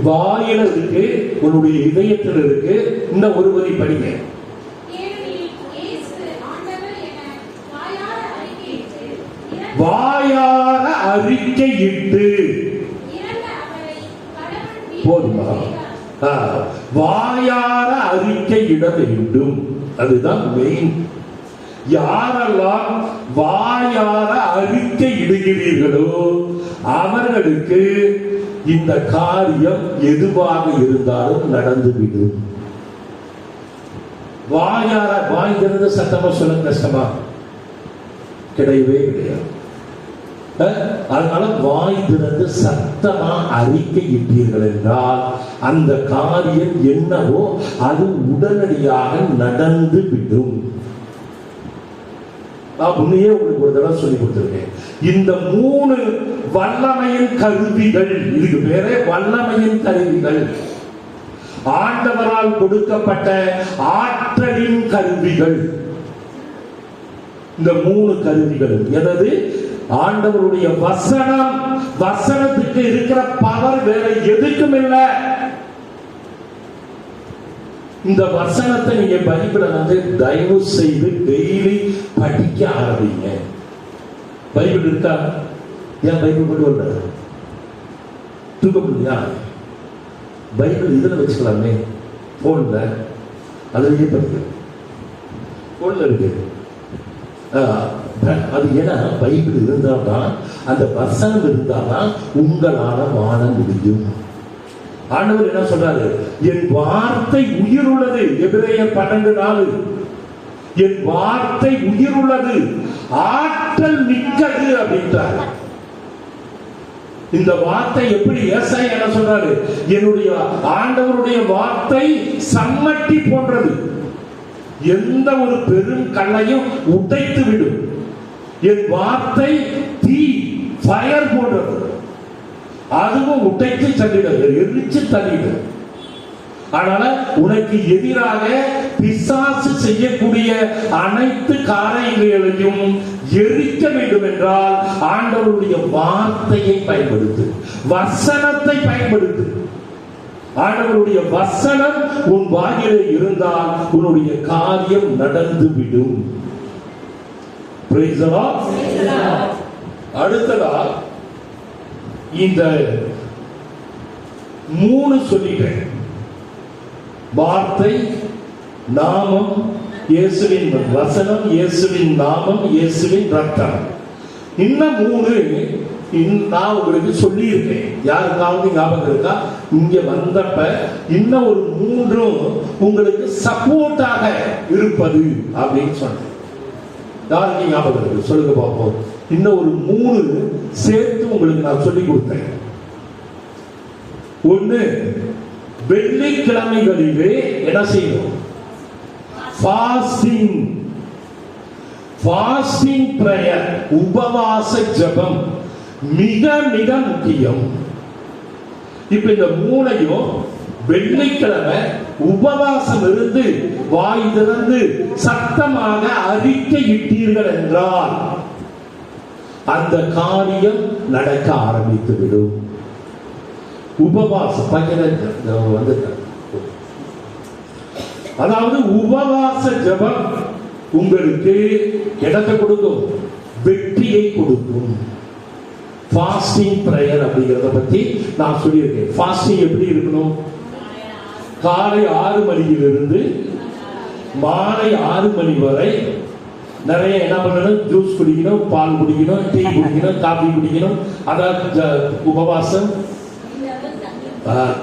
வாயில இருக்கு, உன்னுடைய இதயத்தில் இருக்கு. இந்த ஒரு வரி படிங்க. வாயார அறிக்கையிட்டு போதுமா? வாயார அறிக்கையிட வேண்டும். அதுதான் மெயின். யாரெல்லாம் வாயார அறிக்கை இடுகிறீர்களோ அவர்களுக்கு இந்த காரியம் எதுவாக இருந்தாலும் நடந்துவிடும். வாயார வாய் திறந்து சத்தமா சொல்ல கஷ்டமா? கிடையவே கிடையாது. அதனால வாய் திறந்து சத்தமா அறிக்கை இட்டீர்கள் என்றால் அந்த காரியம் என்னவோ அது உடனடியாக நடந்து விடும். நான் முன்னையே உங்களுக்கு ஒரு தடவை சொல்லி கொடுத்திருக்கேன். இந்த 3 வல்லமையின் கருவிகள், இதுக்கு பேரே வல்லமையின் கருவிகள், ஆண்டவரால் கொடுக்கப்பட்ட ஆற்றலின் கருவிகள். இந்த 3 கருவிகள் எதது? ஆண்டவருடைய வசனம். வசனத்துக்கு இருக்கிற பவர் வேற எதுக்கும் இல்லை. இந்த வசனத்தை நீங்க பைபிளை தயவு செய்து டெய்லி படிக்க ஆரம்பிங்க. பைபிள் இருக்கா? ஏன் பைபிள் கொண்டு வர தூக்க முடியா? பைபிள் இதுல வச்சுக்கலாமே, போன்ல. அதுலயே படிக்க போன்ல இருக்கு. அது ஏன்னா பைபிள் இருந்தால்தான், அந்த வசனம் இருந்தால்தான் உங்களால வாழ முடியும். ஆண்டவர் என்ன சொல்றாரு? என் வார்த்தை உயிர் உள்ளது. எபிரேயர் 12:4. என் வார்த்தை உயிர் உள்ளது, ஆற்றல் மிக்கது அப்படின்றாரு. இந்த வார்த்தை எப்படி? ஏசாயா என்ன சொல்றாரு? என்னுடைய ஆண்டவருடைய வார்த்தை சம்மட்டி போன்றது, எந்த ஒரு பெரும் கல்லையும் உடைத்து விடும். என் வார்த்தை தீ, ஃபயர் போன்றது, அதுவும் உடைத்து தள்ளிடுது, எரிச்சு தள்ளிடு. அதனால உனக்கு எதிராக பிசாசு செய்யக்கூடிய அனைத்து காரியங்களையும் எரிக்க வேண்டும் என்றால் ஆண்டவருடைய வார்த்தையை பயன்படுத்து, வசனத்தை பயன்படுத்து. ஆண்டவருடைய வசனம் உன் வாயிலே இருந்தால் உன்னுடைய காரியம் நடந்து விடும். அடுத்ததா இந்த 3 சொல்லிட்டேன். வார்த்தை, நாமம், இயேசுவின் வசனம், இயேசுவின் நாமம், இயேசுவின் ரத்தம். இன்னும் 3 நான் உங்களுக்கு சொல்லி இருக்கேன். யாருக்காவது ஞாபகம் இருக்கா? இங்க வந்தப்ப இன்னும் ஒரு 3 உங்களுக்கு சப்போர்ட்டாக இருப்பது அப்படின்னு சொன்னேன். யாருக்கு ஞாபகம் இருக்கு? சொல்லுங்க பார்ப்போம். இன்னும் ஒரு 3 சேர்த்து உங்களுக்கு நான் சொல்லி கொடுத்தேன். 1, வெள்ளிக்கிழமைகளிலே என்ன செய்யணும்? ஃபாஸ்டிங். ஃபாஸ்டிங் பிரேயர், உபவாச ஜெபம் மிக மிக முக்கியம். இப்ப இந்த 3ஐயும் வெள்ளிக்கிழமை உபவாசம் இருந்து வாய் திறந்து சத்தமாக அறிக்கையிட்டீர்கள் என்றால் அந்த காரியம் நடக்க ஆரம்பித்து விடும். உபவாசம் அதாவது உபவாச ஜெபம் உங்களுக்கு இடத்தை கொடுக்கும், வெற்றியை கொடுக்கும். ஃபாஸ்டிங் பிரேயர் அப்படிங்கறத பத்தி நான் சொல்லியிருக்கேன். ஃபாஸ்டிங் எப்படி இருக்கணும்? காலை 6 மணியிலிருந்து மாலை 6 மணி வரை நிறைய என்ன பண்ணணும், ஜூஸ் குடிக்கணும், பால் குடிக்கணும், டீ குடிக்கணும், காபி குடிக்கணும். அதான் உபவாசம்.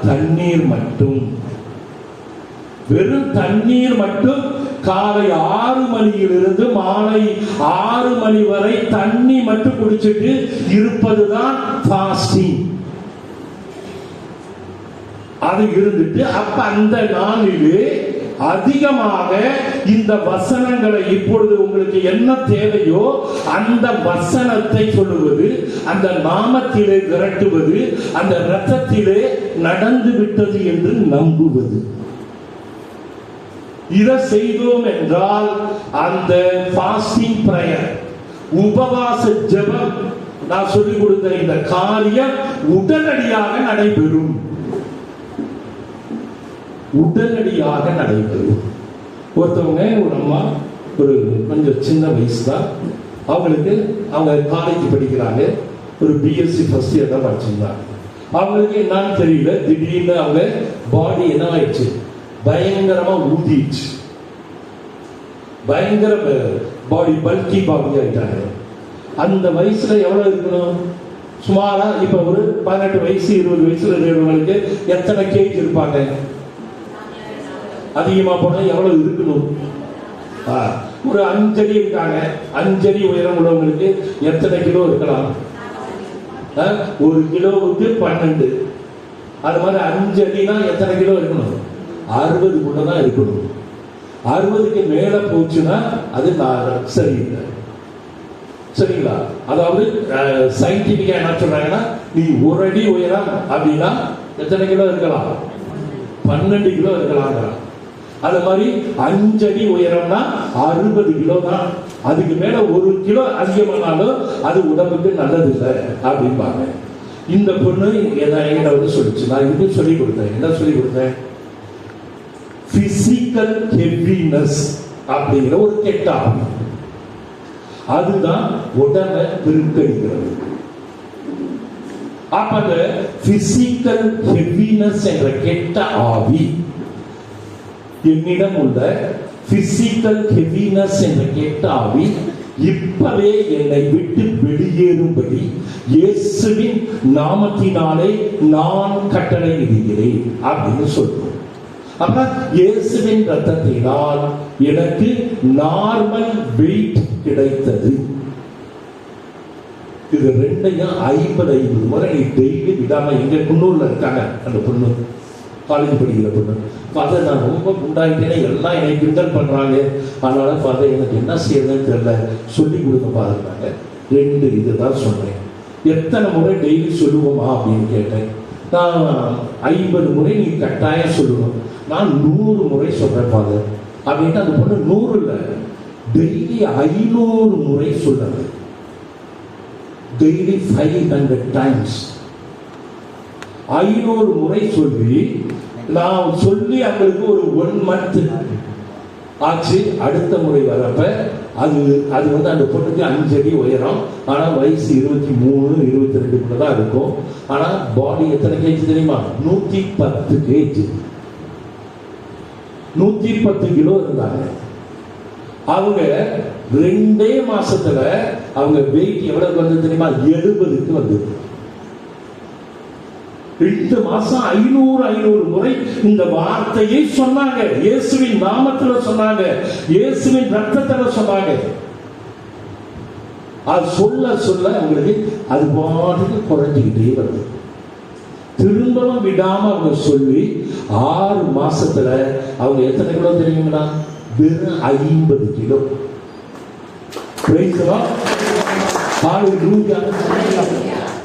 தண்ணீர் மட்டும், வெறும் தண்ணீர் மட்டும். காலை 6 மணியிலிருந்து மாலை 6 மணி வரை தண்ணி மட்டும் குடிச்சிட்டு இருப்பதுதான் ஃபாஸ்டிங். அது இருந்துட்டு அப்ப அந்த நாளிலே அதிகமாக இந்த வசனங்களை, இப்பொழுது உங்களுக்கு என்ன தேவையோ அந்த வசனத்தை சொல்லுவது, அந்த நாமத்திலே விரட்டுவது, அந்த இரத்தத்திலே நடந்து விட்டது என்று நம்புவது. இதை செய்தோம் என்றால் அந்த ஃபாஸ்டிங் பிரேயர், உபவாச ஜெபம், நான் சொல்லிக் கொடுத்த இந்த காரியம் உடனடியாக நடைபெறும். உடனடியாக நடைபெறும். ஒருத்தவங்க, ஒரு அம்மா, ஒரு கொஞ்சம் சின்ன வயசு தான் அவங்களுக்கு, அவங்க காலேஜ் படிக்கிறாங்க, ஒரு பிஎஸ்சி ஃபர்ஸ்ட் இயர் தான் படிச்சிருந்தாங்க. அவங்களுக்கு என்னன்னு தெரியல, திடீர்னு அவங்க பாடி என்ன ஆயிடுச்சு, பயங்கரமா ஊதிடுச்சு. பயங்கர பாடி, பல்கி பாடி ஆயிட்டாங்க. அந்த வயசுல எவ்வளவு இருக்கணும், சுமாரா இப்ப ஒரு 18 வயசு 20 வயசுல இருக்கிறவங்களுக்கு எத்தனை கேஜ் இருப்பாங்க? அதிகமா போனா எவ்வளவு இருக்கணும்? ஒரு 5 அடி இருக்காங்க. 5 அடி உயரம் உள்ளவங்களுக்கு எத்தனை கிலோ இருக்கலாம்? 1 கிலோவுக்கு 12. அது மாதிரி 5 அடினா எத்தனை கிலோ இருக்கணும்? 60 தான் இருக்கணும். 60க்கு மேல போச்சுன்னா அது சரியில்லை. சரிங்களா? அதாவது சயின்டிபிக்கா என்ன சொல்றாங்கன்னா, நீ 1 அடி உயரம் அப்படின்னா எத்தனை கிலோ இருக்கலாம்? 12 கிலோ இருக்கலாம். அது மாதிரி 5 அடி உயரம்னா 60 கிலோ தான். அதுக்கு மேல 1 கிலோ அதிகமானாலும் அது உடம்புக்கு நல்லது இல்லை அப்படிம்பாங்க. இந்த பொண்ணு என்கிட்ட வந்து சொல்லிச்சு. நான் இது சொல்லிக் கொடுத்தேன். என்ன சொல்லிக் கொடுத்தேன்? பிசிக்கல் ஹெவினஸ் அப்படிங்கிற ஒரு கெட்ட ஆவி. அதுதான் உடம்பை பெருக்கடிக்கிறது. அப்ப அந்த பிசிக்கல் ஹெவினஸ் என்ற கெட்ட ஆவி, என்னிடம் உள்ள பிசிக்கல் ஹெவினஸ் என்ற கெட்ட ஆவி இப்பவே என்னை விட்டு வெளியேறும்படி இயேசுவின் நாமத்தினாலே நான் கட்டளை இடுகிறேன் அப்படின்னு சொல்றோம். அப்ப இயேசுவின் ரத்தத்தினால் எனக்கு நார்மல் வெயிட் கிடைத்தது. இது ரெண்டையும் 50 முறை நீ டெய்லி விடாம, எங்க குன்னூர்ல இருக்காங்க அந்த பொண்ணு, காலேஜ் படிக்கிற பொண்ணு, ஃபாதர் நான் ரொம்ப குண்டாயிட்டேனே, எல்லாம் என்னை கிண்டல் பண்றாங்க, அதனால ஃபாதர் எனக்கு என்ன செய்யறதுன்னு தெரியல, சொல்லி கொடுக்க பாருங்க. 2 இதுதான் சொன்னேன். எத்தனை முறை டெய்லி சொல்லுவோமா அப்படின்னு கேட்டேன். நான் 50 முறை நீ கட்டாயம் சொல்லணும். நான் 100 முறை சொல்றேன் ஃபாதர் அப்படின்ட்டு அந்த பொண்ணு 100 இல்லை, டெய்லி 500 முறை சொல்றது. டெய்லி 500 டைம்ஸ் 500 முறை சொல்லி, நான் சொல்லி அவங்களுக்கு ஒரு 1 மந்த் ஆச்சு. அடுத்த முறை வரப்ப அது வந்து அந்த பொண்ணுக்கு 5 அடி உயரம், ஆனா வயசு 23 22 தான் இருக்கும். ஆனா பாடி எத்தனை கேஜி தெரியுமா? 110 கேஜி, 110 கிலோ இருந்தாங்க. அவங்க 2 மாசத்துல அவங்க வெயிட் எவ்வளவு வந்து தெரியுமா? 70க்கு வந்தது. 2 மாசம் 500 முறை இந்த வார்த்தையை சொன்னாங்க. இயேசுவின் நாமத்துல சொன்னாங்க, இயேசுவின் ரத்தத்துல சொன்னாங்க. அது சொல்ல சொல்ல அவங்களுக்கு அது பாட்டுக்கு குறைஞ்சிக்கிட்டே வருது. திரும்பவும் விடாம அவங்க சொல்லி 6 மாசத்துல அவங்க எத்தனை கிலோ தெரியுங்களா? வெறும் 50 கிலோ.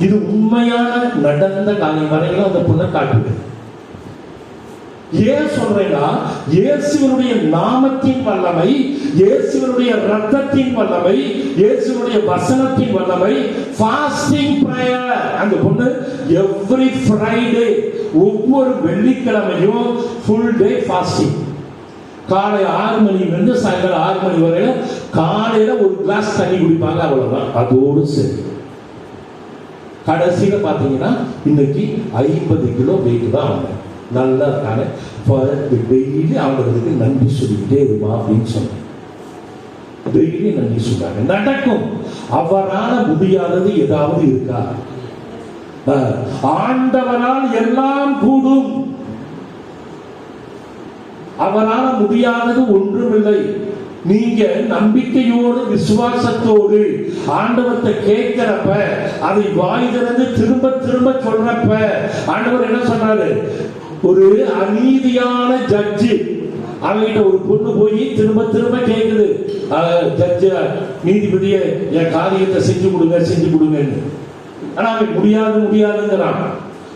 இது உண்மையான நடந்த காரியம். வரையிலும் அந்த பொண்ணை காட்டுது. ஏன் சொல்றேன்னா, இயேசுவினுடைய நாமத்தின் வல்லமை, இயேசுவினுடைய ரத்தத்தின் வல்லமை, இயேசுவினுடைய வசனத்தின் வல்லமை. ஃபாஸ்டிங் பிரேயர், அந்த பொண்ணு எவ்ரி ஃப்ரைடே, ஒவ்வொரு வெள்ளிக்கிழமையும் ஃபுல் டே ஃபாஸ்டிங். காலை 6 மணிலிருந்து சாயங்காலம் 6 மணி வரையில காலையில ஒரு கிளாஸ் தண்ணி குடிப்பாங்க, அவ்வளவுதான். அதோடு சரி. கடைசியில பாத்தீங்கன்னா இன்னைக்கு 50 கிலோ வெயிட் தான் அவங்க. நல்லா இருக்காங்க. டெய்லி அவங்களுக்கு நன்றி சொல்லிக்கிட்டே இருமா அப்படின்னு சொன்னேன். டெய்லி நன்றி சொல்றாங்க. நடக்கும். அவரால் முடியாதது ஏதாவது இருக்கா? ஆண்டவரால் எல்லாம் கூடும். அவரால் முடியாதது ஒன்றுமில்லை. நீங்க நம்பிக்கையோடு விசுவாசத்தோடு ஆண்டவத்தை கேட்கிறப்ப, அதை வாய் திறந்து திரும்ப திரும்ப சொல்றப்ப, ஆண்டவர் என்ன சொன்னாரு? ஒரு அநீதியான ஜட்ஜி அவங்கிட்ட ஒரு பொண்ணு போய் திரும்ப திரும்ப கேக்குது, ஜட்ஜ நீதிபதிய என் காரியத்தை செஞ்சு கொடுங்கன்னு. ஆனா அவன் முடியாதுங்கிறான்.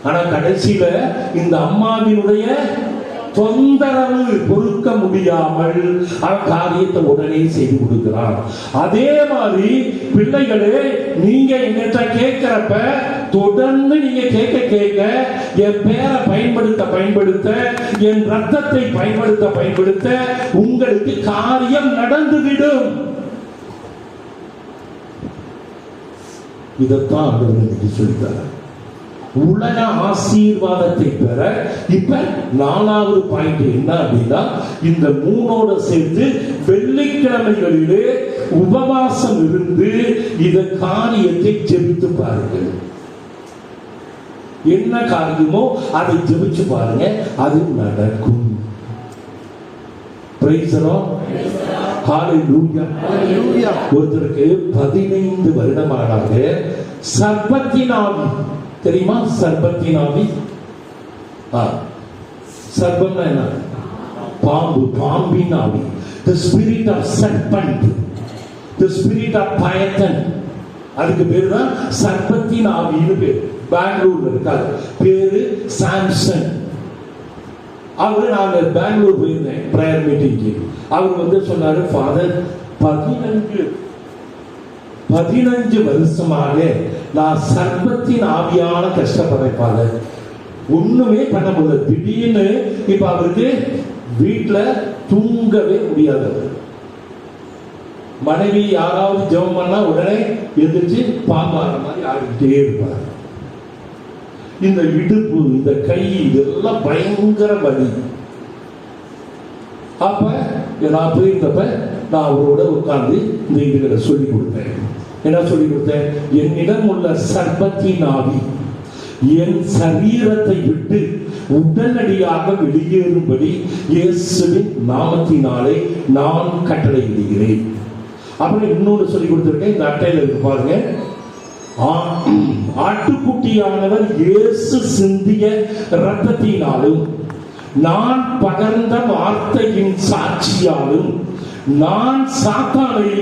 ஆனா கடைசியில இந்த அம்மாவினுடைய தொந்தரவு பொறுக்க முடியாமல் அவன் காரியத்தை உடனே செய்து கொடுக்கிறான். அதே மாதிரி பிள்ளைகளே, நீங்க என்கிட்ட கேட்கிறப்ப தொடர்ந்து நீங்க கேட்க என் பேரை பயன்படுத்த என் ரத்தத்தை பயன்படுத்த உங்களுக்கு காரியம் நடந்துவிடும். இதைத்தான் ஆண்டவர் இன்னைக்கு சொல்லித்தார். உலக ஆசீர்வாதத்தை பெற இப்ப 4வது பாயிண்ட் என்ன அப்படின்னா, இந்த 3ஓட சேர்த்து வெள்ளிக்கிழமைகளிலே உபவாசம் இருந்து இந்த காரியத்தை ஜெபித்து பாருங்கள். என்ன காரியமோ அதை ஜெபிச்சு பாருங்க, அது நடக்கும். Praise the Lord. Hallelujah. ஒருத்தருக்கு 15 வருடமாக சர்ப்பத்தின் ஆவி தெரியுமா? சர்ப்பத்தின் ஆவி. சர்ப்பம்னா என்ன? பாம்பு, பாம்பின் ஆவி. The spirit of serpent, the spirit of python, அதுக்கு பேரு தான் சர்ப்பத்தின் ஆவின்னு பேரு. பெங்களூர்ல இருக்காரு, பேரு சாம்சன். அவரு நாங்க பெங்களூர் போயிருந்தேன் பிரேயர் மீட்டிங்க்கு. அவர் சொன்னாரு, ஃபாதர் 15 வருஷமாக நான் சர்ப்பத்தின் ஆவியான கஷ்டப்படுறேன். ஒண்ணுமே பண்ண முடியல. திடீர்னு இப்ப அவருக்கு வீட்டுல தூங்கவே முடியாது. மனைவி யாராவது ஜெபம் பண்ணா உடனே எந்திரிச்சு பாம்பாற மாதிரி ஆடிக்கிட்டே இருப்பார். இந்த இடுப்பு, இந்த கை, இதெல்லாம் பயங்கர வலி. அப்ப நான் போயிருந்தப்ப நான் அவரோட உட்கார்ந்து இந்த இதுகளை சொல்லி கொடுத்தேன். என்ன சொல்லி கொடுத்தேன்? என்னிடம் உள்ள சர்ப்பத்தின் ஆவி என் சரீரத்தை விட்டு உடனடியாக வெளியேறும்படி இயேசுவின் நாமத்தினாலே நான் கட்டளையிடுகிறேன். அப்புறம் இன்னொன்று சொல்லி கொடுத்திருக்கேன். இந்த அட்டையில இருக்கு பாருங்க. ஆட்டுக்குட்டியானவர் இயேசு சிந்திய இரத்தத்தினாலும் நான் பகர்ந்த வார்த்தையின் சாட்சியாலும் நான் சாத்தானை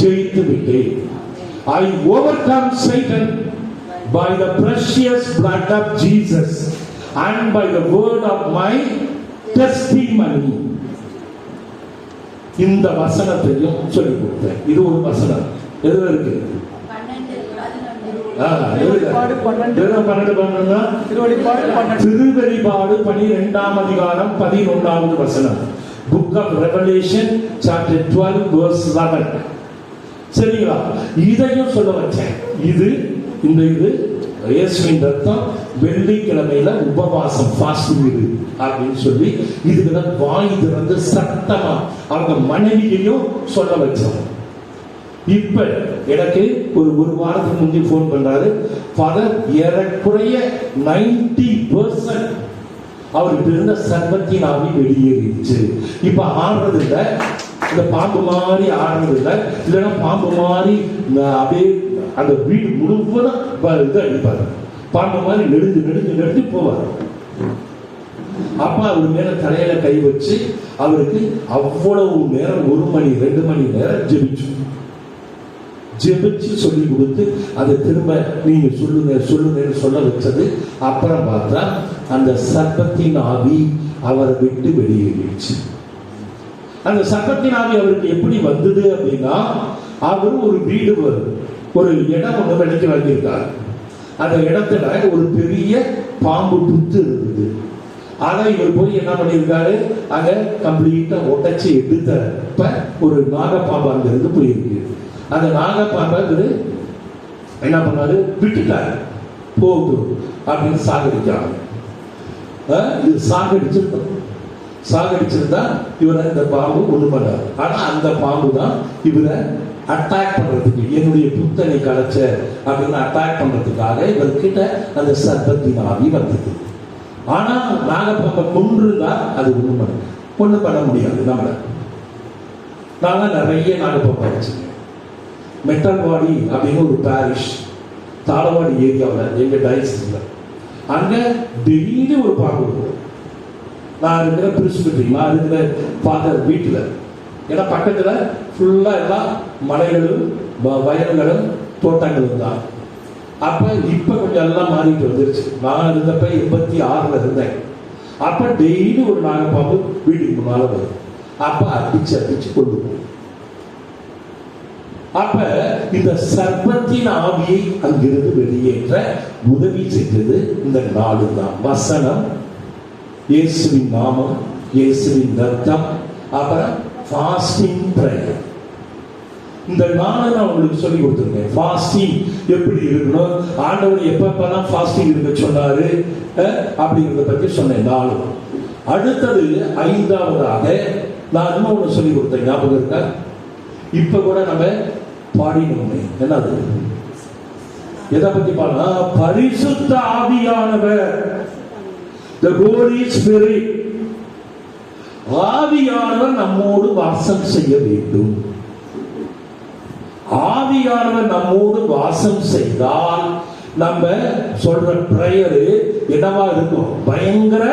ஜெயித்து விட்டேன். I overcome Satan by the precious blood of Jesus and by the word of my testimony. இந்த வசனத்தையும் சொல்லிக் கொடுத்தேன். இது ஒரு வசனம். எதுல இருக்கு? திருவெளிப்பாடு 12ஆம் அதிகாரம் 11வது வசனம். Book of Revelation chapter 12 verse 11. சரிங்களா? இதையும் சொல்ல வச்சேன். இது இயேசுவின் ரத்தம், வெள்ளிக்கிழமையில உபவாசம் ஃபாஸ்டிங் இது அப்படின்னு சொல்லி இதுல வாய் திறந்து சத்தமா அவங்க மனைவியையும் சொல்ல வச்சோம். இப்ப எனக்கு ஒரு வாரத்துக்கு முந்தி போன் பண்றாரு, ஃபாதர் ஏறக்குறைய 90% அவருக்கு இருந்த சர்ப்பத்தின் ஆவி வெளியேறிடுச்சு. இப்ப ஆடுறது இல்ல, இந்த பாம்பு மாதிரி ஆடுறது இல்ல, இல்லைன்னா பாம்பு மாதிரி அப்படியே அந்த வீடு முழுவதும் இதை அடிப்பாரு. பாம்பு மாதிரி நெடுஞ்சு போவார். அப்ப அவர் மேல தலையில கை வச்சு அவருக்கு அவ்வளவு நேரம் 1 மணி 2 மணி நேரம் ஜெபிச்சு சொல்லி கொடுத்து அதை திரும்ப நீங்க சொல்லுங்க சொல்ல வச்சது. அப்புறம் பார்த்தா அந்த சர்ப்பத்தின் ஆவி அவரை விட்டு வெளியேறிடுச்சு. அந்த சர்ப்பத்தின் ஆவி அவருக்கு எப்படி வந்தது அப்படின்னா, அவர் ஒரு வீடு, ஒரு இடம் ஒண்ணு வெடிக்க வாங்கியிருக்காரு. அந்த இடத்துல ஒரு பெரிய பாம்பு புத்து இருந்தது. ஆனா இவர் போய் என்ன பண்ணியிருக்காரு, அங்க கம்ப்ளீட்டா உடைச்சு எடுத்தப்ப ஒரு நாகப்பாம்பு அங்க இருந்து போயிருக்கு. அந்த நாகப்பாம்பு என்ன பண்ணாரு, விட்டுட்டாரு, போகுது அப்படின்னு சாகடிச்சாங்க. இது சாகடிச்சிருக்கோம். சாகடிச்சிருந்தா இவரை இந்த பாம்பு ஒண்ணு பண்ணாரு. ஆனா அந்த பாம்பு தான் இவரை அட்டாக் பண்றதுக்கு, என்னுடைய புத்தனை கலைச்ச அப்படின்னு அட்டாக் பண்றதுக்காக இவர்கிட்ட அந்த சர்ப்பத்தின் ஆவி வந்தது. ஆனா நாகப்பாம்பை கொன்றுதா அது ஒண்ணு பண்ண முடியாது. நான் நிறைய நாகப்பாம்பை வச்சிருக்கேன். மெட்டல்வாடி அப்படின்னு ஒரு பாரிஷ் தாளவாடி ஏரியாவில் எங்க டயசிஸ்ல அங்க டெய்லி ஒரு பாம்பு இருக்கும். நான் இருக்கிற பிரிஸ்பிட்டரி, நான் இருக்கிற ஃபாதர் வீட்டில், ஏன்னா பக்கத்துல ஃபுல்லா எல்லாம் மலைகளும் வயல்களும் தோட்டங்களும் தான். அப்ப இப்ப கொஞ்சம் எல்லாம் மாறிட்டு வந்துருச்சு. நான் இருந்தப்ப 86 இருந்தேன். அப்ப டெய்லி ஒரு நாகப்பாம்பு வீட்டுக்கு முன்னால வரும். அப்ப அடிச்சு கொண்டு போகும். அப்ப இந்த சர்ப்பத்தின் ஆவியை அங்கிருந்து வெளியேற்ற உதவி செய்தது இந்த நாடு தான். வசனம், இயேசுவின் நாமம், இயேசுவின் ரத்தம், அப்புறம் ஃபாஸ்டிங் பிரேயர். இந்த நாளை நான் உங்களுக்கு சொல்லி கொடுத்துருக்கேன். ஃபாஸ்டிங் எப்படி இருக்கணும், ஆண்டவர் எப்பப்பெல்லாம் ஃபாஸ்டிங் இருக்க சொன்னாரு அப்படிங்கிறத பற்றி சொன்னேன். நாலு அடுத்தது 5வதாக நான் இன்னொன்று சொல்லி கொடுத்தேன், ஞாபகம் இருக்கா? இப்ப கூட நம்ம பாடினோமே, என்னது, எதை பத்தி பாடினா, பரிசுத்த ஆவியானவர், the Holy Spirit. ஆவியானவர் நம்மோடு வாசம் செய்ய வேண்டும். ஆவியானவர் நம்மோடு வாசம் செய்தால் நம்ம சொல்ற பிரேயர் என்னவா இருக்கும்? பயங்கர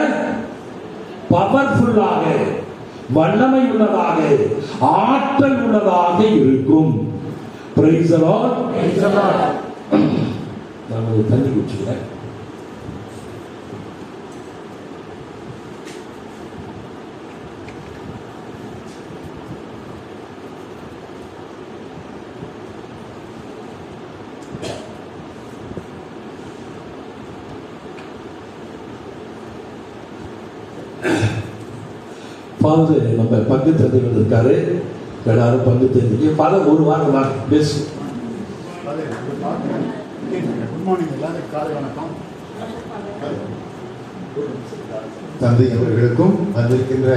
பவர்ஃபுல்லாக, வல்லமை உள்ளதாக, ஆற்றல் உள்ளதாக இருக்கும். Praise the Lord. நான் தண்ணி குடிச்சுக்கிறேன். ஃபாதர் நம்ம பங்கு தந்தைகள் இருக்காரு, எல்லாரும் பங்கு தந்தைக்கு ஃபாதர் ஒரு வாரம் நான் பேசு. தந்தை அவர்களுக்கும் வந்திருக்கின்ற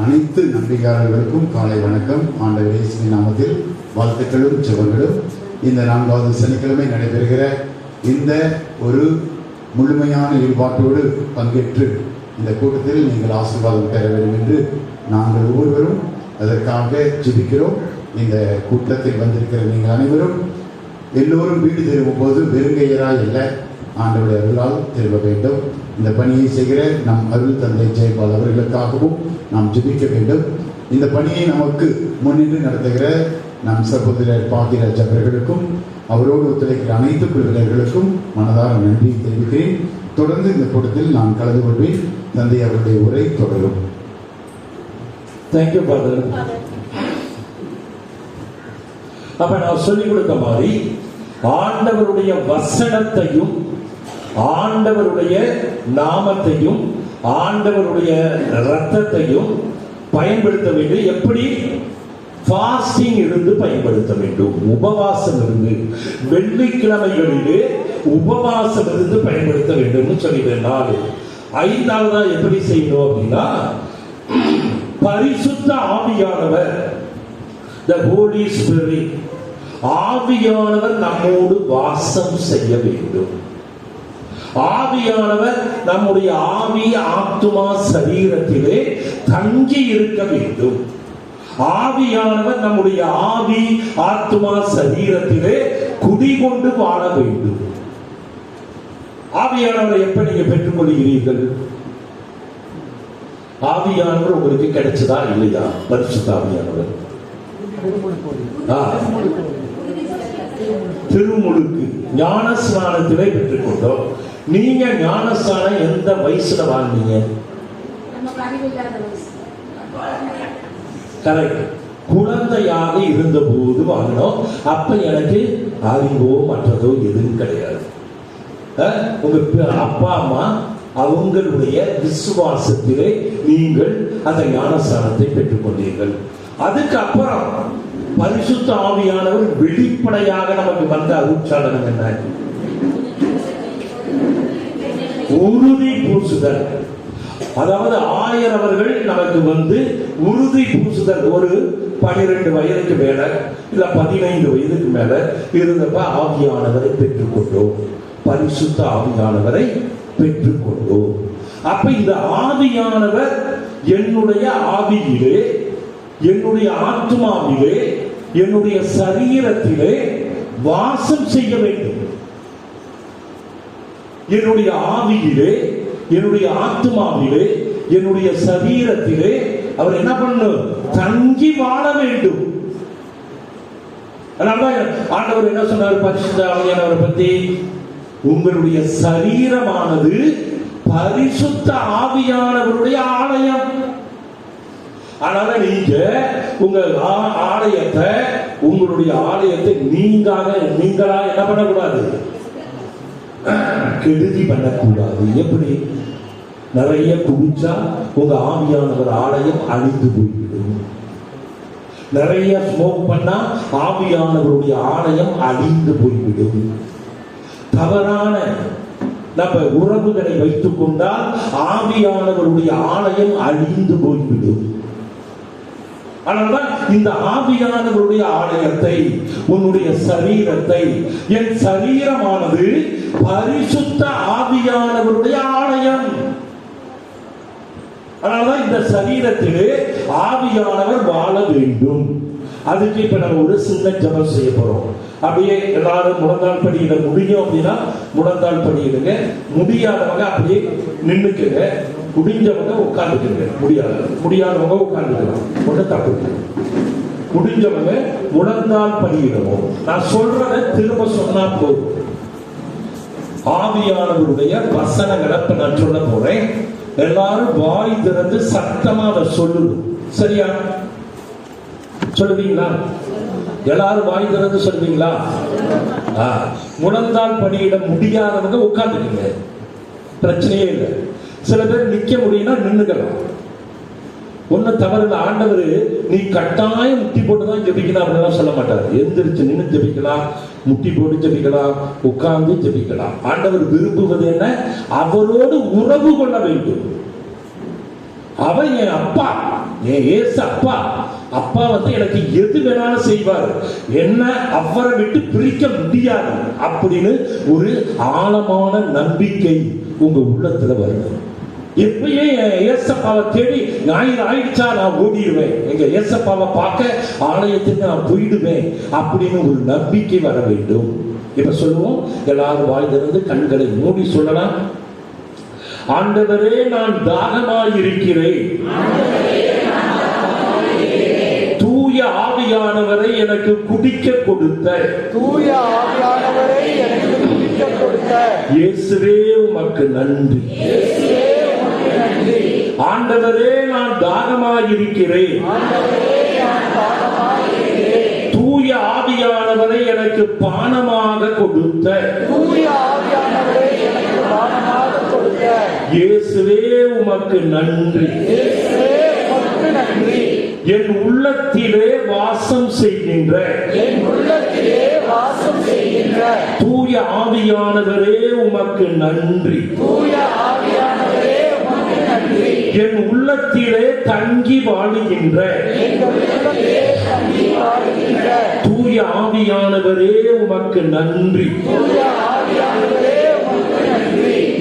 அனைத்து நம்பிக்கையாளர்களுக்கும் காலை வணக்கம். ஆண்டவர் இயேசுவின் நாமத்தில் வாழ்த்துக்களும் ஜெபங்களும். இந்த 4வது சனிக்கிழமை நடைபெறுகிற இந்த ஒரு முழுமையான ஈடுபாட்டோடு பங்கேற்று இந்த கூட்டத்தில் நீங்கள் ஆசீர்வாதம் பெற வேண்டும் என்று நாங்கள் ஒவ்வொருவரும் அதற்காக ஜெபிக்கிறோம். இந்த கூட்டத்தில் வந்திருக்கிற நீங்கள் அனைவரும் எல்லோரும் வீடு திரும்பும் போது வெறுங்கையராய் அல்ல, ஆண்டவருடைய அருளால் திரும்ப வேண்டும். இந்த பணியை செய்கிற நம் அருள் தந்தை ஜெயபால் அவர்களுக்காகவும் நாம் ஜெபிக்க வேண்டும். இந்த பணியை நமக்கு முன்னின்று நடத்துகிற நம் சகோதரர் பாகிராஜ் அவர்களுக்கும் அவரோடு ஒத்துழைக்கிற அனைத்து குழுவினர்களுக்கும் மனதார நன்றி தெரிவிக்கிறேன். தொடர்ந்து இந்த கூட்டத்தில் நான் கலந்து கொள்வேன். தந்தை அவருடைய உரை தொடரும். Thank you father. அப்ப நான் சொல்லிக் கொடுத்த மாதிரி ஆண்டவருடைய வசனத்தையும் ஆண்டவருடைய நாமத்தையும் ஆண்டவருடைய ரத்தத்தையும் பயன்படுத்த வேண்டும். எப்படி? ஃபாஸ்டிங் இருந்து பயன்படுத்த வேண்டும். உபவாசம் இருந்து, வெள்ளிக்கிழமைகளிலே உபவாசம் இருந்து பயன்படுத்த வேண்டும் சொல்லிட்டேன். 4 5வதா எப்படி செய்யணும் அப்படின்னா, பரிசுத்த ஆவியானவர், the Holy Spirit, ஆவியானவர் நம்மோடு வாசம் செய்ய வேண்டும். ஆவியானவர் நம்முடைய ஆவி ஆத்துமா சரீரத்திலே தங்கி இருக்க வேண்டும். ஆவியானவர் நம்முடைய ஆவி ஆத்துமா சரீரத்திலே குடிகொண்டு வாழ வேண்டும். ஆவியானவரை எப்ப நீங்க பெற்றுக் கொள்கிறீர்கள்? ஆவியானவர் உங்களுக்கு கிடைச்சதா இல்லையா? பரிசுத்த ஆவியானவர் திருமுழுக்கு ஞான ஸ்நானத்திலே பெற்றுக் கொண்டோம். நீங்க ஞானஸ்தானம் எந்த வயசுல வாழ்ந்தீங்க? கரெக்ட். குழந்தையாக இருந்த போது வாங்கினோம். அப்ப எனக்கு அறிவோ மற்றதோ எதுவும் கிடையாது. உங்க அப்பா அம்மா அவங்களுடைய விசுவாசத்திலே நீங்கள் அந்த ஞானஸ்தானத்தை பெற்றுக் கொண்டீர்கள். அதுக்கப்புறம் பரிசுத்த ஆவியானவர் வெளிப்படையாக நமக்கு வந்த அருட்சாதனம் என்ன? உறுதி பூசுதல். அதாவது ஆயரவர்கள் நமக்கு வந்து உறுதி பூசுதல் ஒரு 12 வயதுக்கு மேல இல்ல 15 வயதுக்கு மேல இருந்தப்ப ஆவியானவரை பெற்றுக்கொண்டோம். பரிசுத்த ஆவியானவரை பெற்றுக்கொண்டோம். அப்ப இந்த ஆவியானவர் என்னுடைய ஆவியிலே, என்னுடைய ஆத்மாவிலே, என்னுடைய சரீரத்திலே வாசம் செய்ய வேண்டும். என்னுடைய ஆவியிலே, என்னுடைய ஆத்மாவிலே, என்னுடைய சரீரத்திலே அவர் என்ன பண்ணும்? தங்கி வாழ வேண்டும். அதனாலதான் ஆண்டவர் என்ன சொன்னார் பரிசுத்த ஆவியானவரை பத்தி? உங்களுடைய சரீரமானது பரிசுத்த ஆவியானவருடைய ஆலயம். அதனால நீங்க உங்க ஆலயத்தை, உங்களுடைய ஆலயத்தை நீங்களா என்ன பண்ணக்கூடாது? கெடுதி பண்ணக்கூடாது. எப்படி? நிறைய குடிச்சா உங்க ஆவியானவர் ஆலயம் அழிந்து போய்விடும். நிறைய ஸ்மோக் பண்ணா ஆவியானவருடைய ஆலயம் அழிந்து போய்விடும். தவறான நம்ம உறவுகளை வைத்துக் கொண்டால் ஆவியானவருடைய ஆலயம் அழிந்து போய்விடும். அதனால்தான் இந்த ஆவியானவருடைய ஆலயத்தை, உன்னுடைய சரீரத்தை, என் சரீரமானது பரிசுத்த ஆவியானவருடைய ஆலயம். அதனால்தான் இந்த சரீரத்திலே ஆவியானவர் வாழ வேண்டும். அதுக்கு இப்ப நம்ம ஒரு சின்ன ஜெபம் செய்ய போறோம். அப்படியே எல்லாரும் முழந்தாள் படியிட முடியும் அப்படின்னா முழந்தாள் படியிடுங்க. முடியாதவங்க அப்படியே நின்னுக்குங்க. முடிஞ்சவங்க உட்கார்ந்துக்குங்க. முடியாதவங்க உட்கார்ந்துக்கலாம். ஒண்ணு தப்பு. முடிஞ்சவங்க முழந்தாள் படியிடவும். நான் சொல்றத திரும்ப சொன்னா போதும். ஆவியானவருடைய வசனங்களை நான் சொல்ல போறேன். எல்லாரும் வாய் திறந்து சத்தமா அதை சொல்லணும். சரியா? சொல்லுவீங்களா? எல்லாரும் வாய் திறந்து சொல்லுவீங்களா? முழந்தாள் படியிட முடியாதவங்க உட்கார்ந்துக்கீங்க. பிரச்சனையே இல்லை. சில பேர் நிக்க முடியும்னா நின்னுக்கலாம். ஒன்னும் தவறு இல்லை. ஆண்டவர் நீ கட்டாயம் முட்டி போட்டுதான் ஜெபிக்கலாம் அப்படிலாம் சொல்ல மாட்டார். எந்திரிச்சு நின்று ஜெபிக்கலாம், முட்டி போட்டு ஜெபிக்கலாம், உட்கார்ந்து ஜெபிக்கலாம். ஆண்டவர் விரும்புவது என்ன? அவரோடு உறவு கொள்ள வேண்டும். அவன் என் அப்பா, என் ஏசு அப்பா. அப்பா வந்து எனக்கு எது வேணாலும் செய்வார், என்ன அவரை விட்டு பிரிக்க முடியாது அப்படின்னு ஒரு ஆழமான நம்பிக்கை உங்க உள்ளத்துல வரும். எப்பயே ஏசப்பாவை தேடி ஞாயிறு ஆயிடுச்சா நான் ஓடிடுவேன், எங்க ஏசப்பாவை பார்க்க ஆலயத்துக்கு நான் போயிடுவேன் அப்படின்னு ஒரு நம்பிக்கை வர வேண்டும். இப்ப சொல்லுவோம். எல்லாரும் வாய் திறந்து கண்களை மூடி சொல்லலாம். ஆண்டவரே, நான் தாகமாயிருக்கிறேன். தூய ஆவியானவரை எனக்கு குடிக்க கொடுத்த இயேசுவே உமக்கு நன்றி. ஆண்டவரே, நான் தாகமாயிருக்கிறேன். தூய ஆவியானவரை எனக்கு பானமாக கொடுத்த இயேசுவே உமக்கு நன்றி. என் உள்ளத்திலே வாசம் செய்கின்ற தூய ஆவியானவரே உமக்கு நன்றி. என் உள்ளத்திலே தங்கி வாழுகின்ற தூய ஆவியானவரே உமக்கு நன்றி.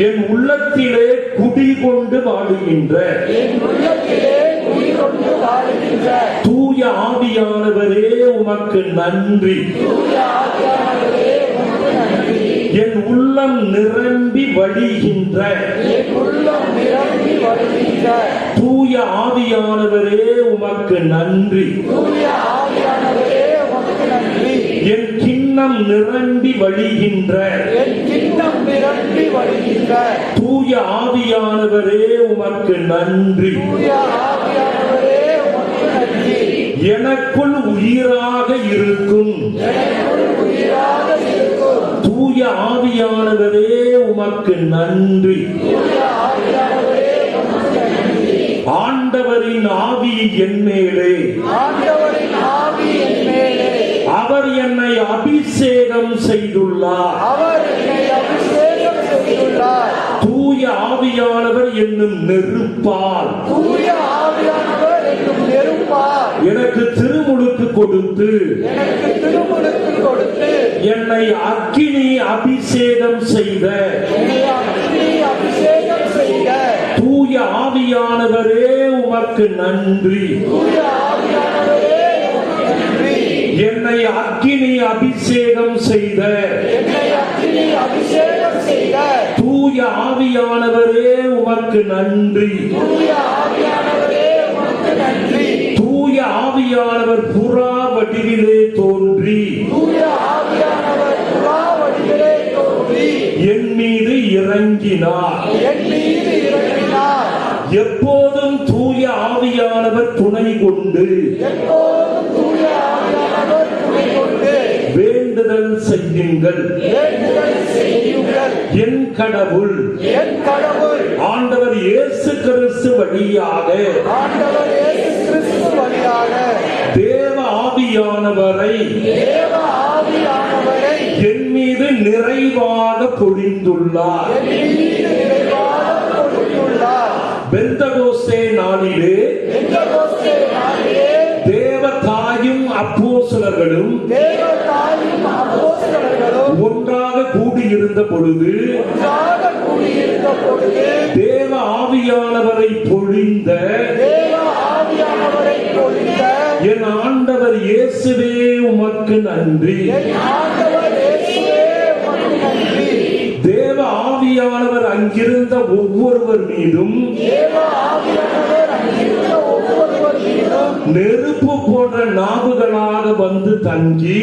என் உள்ளத்திலே குடிகொண்டு வாழுகின்ற தூய ஆவியானவரே உமக்கு நன்றி. என் உள்ளம் நிரம்பி வழிகின்ற தூய ஆவியானவரே உமக்கு நன்றி. என் கிண்ணம் நிரம்பி வழிகின்ற தூய ஆவியானவரே உமக்கு நன்றி. எனக்குள் உயிராக இருக்கும் தூய ஆவியானவரே உமக்கு நன்றி. ஆண்டவரின் ஆவி என் மேலே, அவர் என்னை அபிஷேகம் செய்துள்ளார். தூய தூய ஆவியானவர் என்னும் நெருப்பால் எனக்கு திருமுழுக்கு கொடுத்து என்னை அக்கினி அபிஷேகம் செய்த தூய ஆவியானவரே உமக்கு நன்றி. என்னை அக்கினி அபிஷேகம் செய்த தூய ஆவியானவரே உமக்கு நன்றி. தூய ஆவியானவர் புறா வடிவிலே தோன்றி என் மீது இறங்கினார். எப்போதும் தூய ஆவியானவர் துணை கொண்டு வேண்டுதல் செய்யுங்கள். என் கடவுள் ஆண்டவர் இயேசு கிறிஸ்து வழியாக தேவ ஆவியானவரை என் மீது நிறைவாக பொழிந்துள்ளார். பெந்தகோஸ்தே நாளிலே தேவ தாயும் அப்போஸ்தலர்களும் ஒன்றாக கூடியிருந்த பொழுது தேவ ஆவியானவரை பொழிந்த என் ஆண்டவர் இயேசுவே உமக்கு நன்றி. தேவ ஆவியானவர் அங்கிருந்த ஒவ்வொருவர் மீதும் நெருப்பு போன்ற நாவுகளாக வந்து தங்கி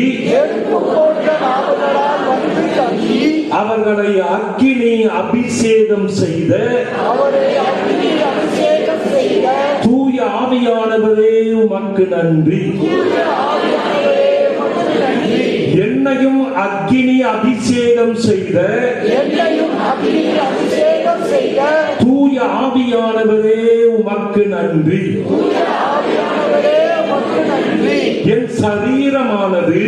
அவர்களை அக்கினி அபிஷேகம் செய்த தூய ஆவியானவரே உமக்கு நன்றி. என்னையும் அக்கினி அபிஷேகம் செய்த தூய ஆவியானவரே உமக்கு நன்றி. என் சரீரமானது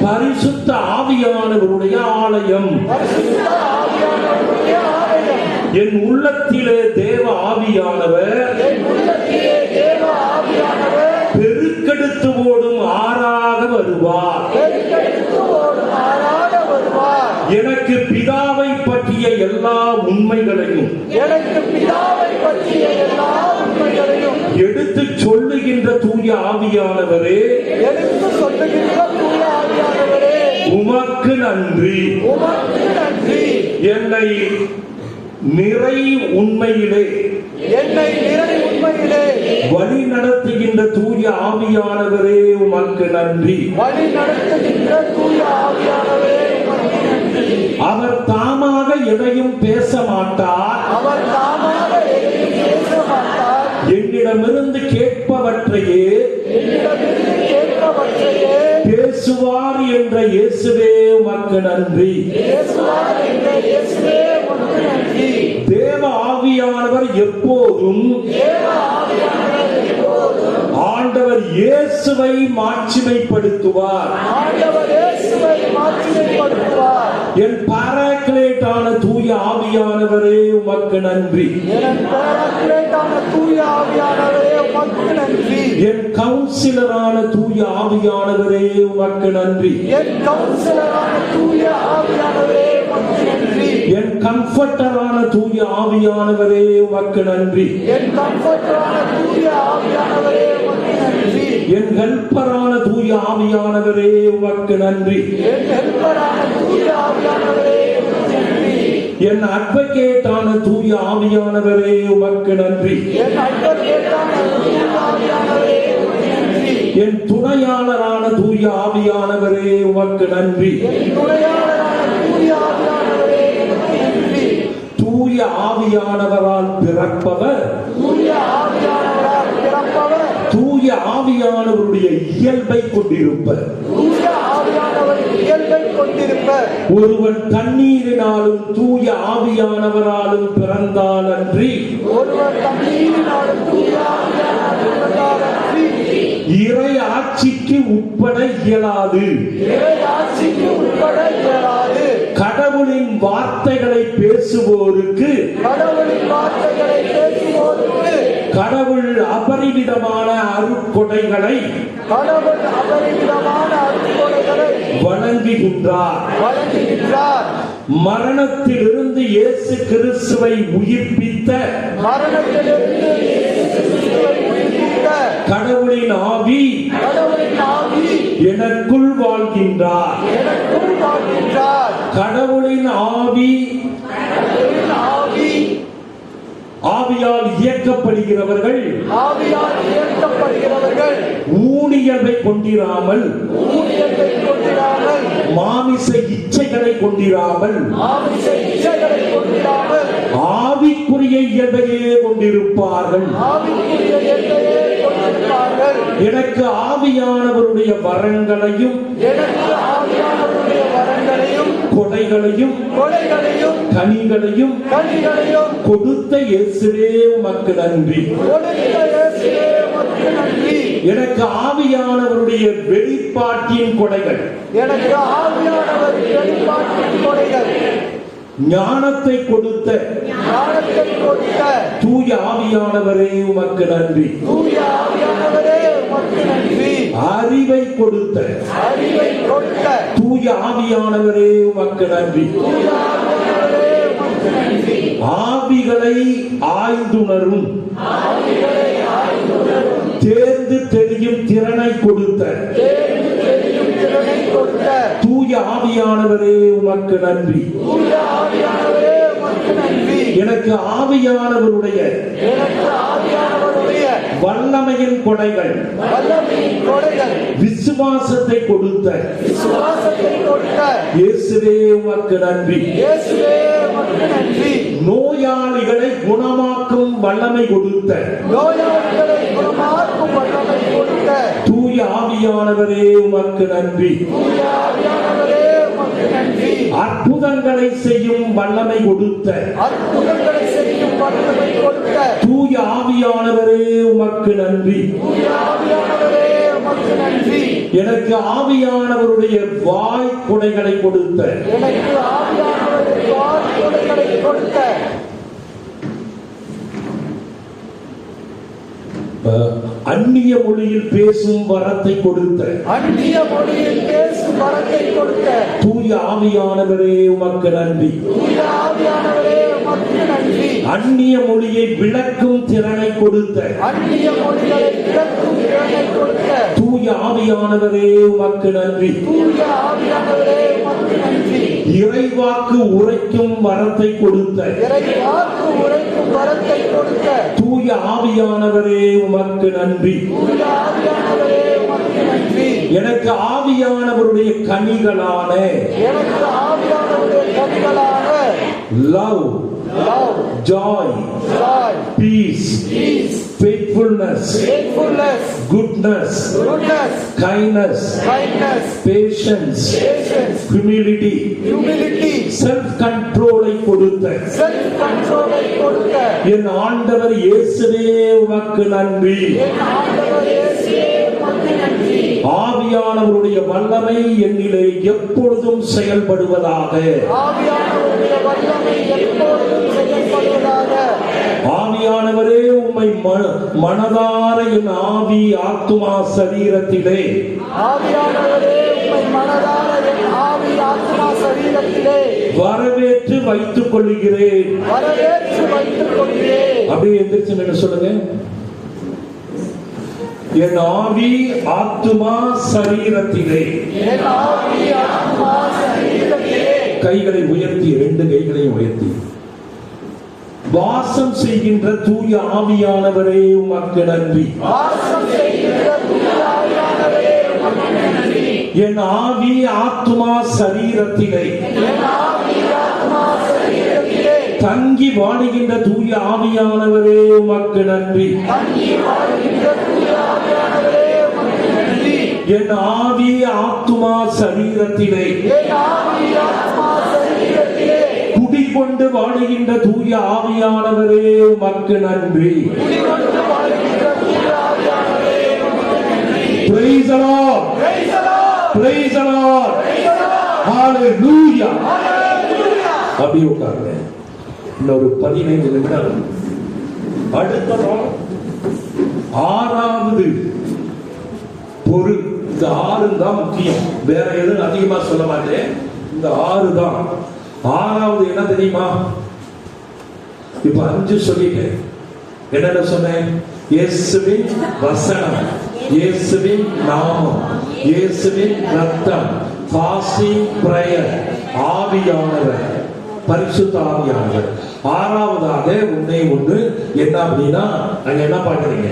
பரிசுத்த ஆவியானவருடைய ஆலயம். என் உள்ளத்திலே தேவ ஆவியானவர் பெருக்கெடுத்து ஓடும் ஆறாக வருவார். எனக்கு பிதாவை பற்றிய எல்லா உண்மைகளையும் எடுத்து சொல்லுகின்ற தூய ஆவியானவரே உமக்கு நன்றி. என்னை நிறை உண்மையிலே வழி நடத்துகின்ற தூய ஆவியானவரே உமக்கு நன்றி. அவர் தாமாக எதையும் பேச மாட்டார். என்னிடமிருந்து கேட்பவற்றையே பேசுவார் என்ற இயேசுவே உமக்கு நன்றி. தேவ ஆவியானவர் எப்போதும் ஆண்டவர் இயேசுவை மாட்சிமைப்படுத்துவார். என் பாராக்லேட்டான தூய ஆவியானவரே உமக்கு நன்றி. என் கவுன்சிலரான தூய ஆவியானவரே உமக்கு நன்றி. என் கம்ஃபர்டரான தூய ஆவியானவரே உமக்கு நன்றி. என் ஹெல்ப்பரான தூய ஆவியானவரே உமக்கு நன்றி. என் அட்வொகேட்டான தூய ஆவியானவரே உமக்கு நன்றி. என் துணையாளரான தூய ஆவியானவரே உமக்கு நன்றி. தூய ஆவியானவரால் பிறப்பவர் தூய ஆவியானவருடைய இயல்பை கொண்டிருப்பர். ஒருவன் தண்ணீரினாலும் தூய ஆவியானவராலும் பிறந்தான் அன்றி இறை ஆட்சிக்கு உட்பட இயலாது. கடவுள் கடவுளின் வார்த்தைகளை பேசுவோருக்கு கடவுள் அபரிமிதமான அருட்கொடைகளை வழங்குகின்றார். மரணத்திலிருந்து இயேசு கிறிஸ்துவை உயிர்ப்பித்த கடவுளின் ஆவி எனக்குள் வாழ்கின்றார். கடவுளின் ஆவியால் இயக்கப்படுகிறவர்கள் ஊழியர்களை கொண்டிராமல் மாமிச இச்சைகளை கொண்டிராமல் ஆவிக்குரிய இயல்பையே கொண்டிருப்பார்கள். எனக்கு ஆவியானவருடைய வரங்களையும் கொடைகளையும் கனிகளையும் கொடுத்த இயேசுவே உமக்கு நன்றி. எனக்கு ஆவியானவருடைய வெளிப்பாட்டின் கொடைகள், ஞானத்தை கொடுத்த தூய ஆவியானவரே உமக்கு நன்றி. அறிவை கொடுத்த தூய ஆவியானவரே உமக்கு நன்றி. ஆவிகளை ஆய்ந்துணரும் தேர்ந்து தெரியும் திறனை கொடுத்த தூய ஆவியானவரே உமக்கு நன்றி. எனக்கு ஆவியானவருடைய வல்லமையின் கொடைகள் விசுவாசத்தை கொடுத்த இயேசுவே உமக்கு நன்றி. நோயாளிகளை குணமாக்கும் வல்லமை கொடுத்த தூய ஆவியானவரே உமக்கு நன்றி. அற்புதங்களை செய்யும் வல்லமை கொடுத்த தூய ஆவியானவரே உமக்கு நன்றி. எனக்கு ஆவியானவருடைய வாய் கொடைகளை கொடுத்த அந்நிய மொழியில் பேசும் வரத்தை கொடுத்த தூய ஆவியானவரே உமக்கு நன்றி. அந்நிய மொழியை விளக்கும் திறனை கொடுத்த தூய ஆவியானவரே உமக்கு நன்றி. இறைவாக்கு உரைக்கும் வரத்தை கொடுத்த தூய ஆவியானவரே உமக்கு நன்றி. எனக்கு ஆவியானவருடைய கனிகளான love, joy, peace, faithfulness, goodness, kindness, patience, humility, self-control கொடுத்த என் ஆண்டவர் இயேசுவே உமக்கு நன்றி. ஆவியானவருடைய வல்லமை என்னிலே எப்பொழுதும் செயல்படுவதாக. ஆவியானவரே உம்மை மனதார என் ஆவி ஆத்துமா சரீரத்திலே வரவேற்று வைத்துக் கொள்கிறேன். அப்படியே எந்திரிச்சு என்ன சொல்லுங்க? என் ஆவி ஆத்துமா சரீரத்திலே. கைகளை உயர்த்தி, 2 கைகளையும் உயர்த்தி, வாசம் செய்கின்ற தூய ஆவியானவரே உமக்கு நன்றி. என் ஆவி ஆத்துமா சரீரத்திலே தங்கி வாழுகின்ற தூய ஆவியானவரே உமக்கு நன்றி. என் ஆவி ஆத்துமா சரீரத்திலே குடிகொண்டு வாழுகின்ற தூய ஆவியானவரே உமக்கு நன்றி. Praise the Lord. Praise the Lord. Hallelujah. அப்படியே உட்காருங்க. இன்னொரு 15 நிமிடம். அடுத்த நாள் 6வது பொருள். இந்த 6 தான் முக்கியம், வேற எதுவும் அதிகமா சொல்ல மாட்டேன். இந்த 6 தான். 6வது என்ன தெரியுமா? இப்ப 5 சொல்லிட்டேன். என்னென்ன சொன்னேன்? இயேசுவின் வசனம், இயேசுவின் நாமம், இயேசுவின் ரத்தம், ஃபாஸ்டிங் பிரேயர், ஆவியானவர், பரிசுத்த ஆவியானவர். 6வதாக ஒண்ணு என்ன அப்படின்னா, அங்க என்ன பாக்குறீங்க?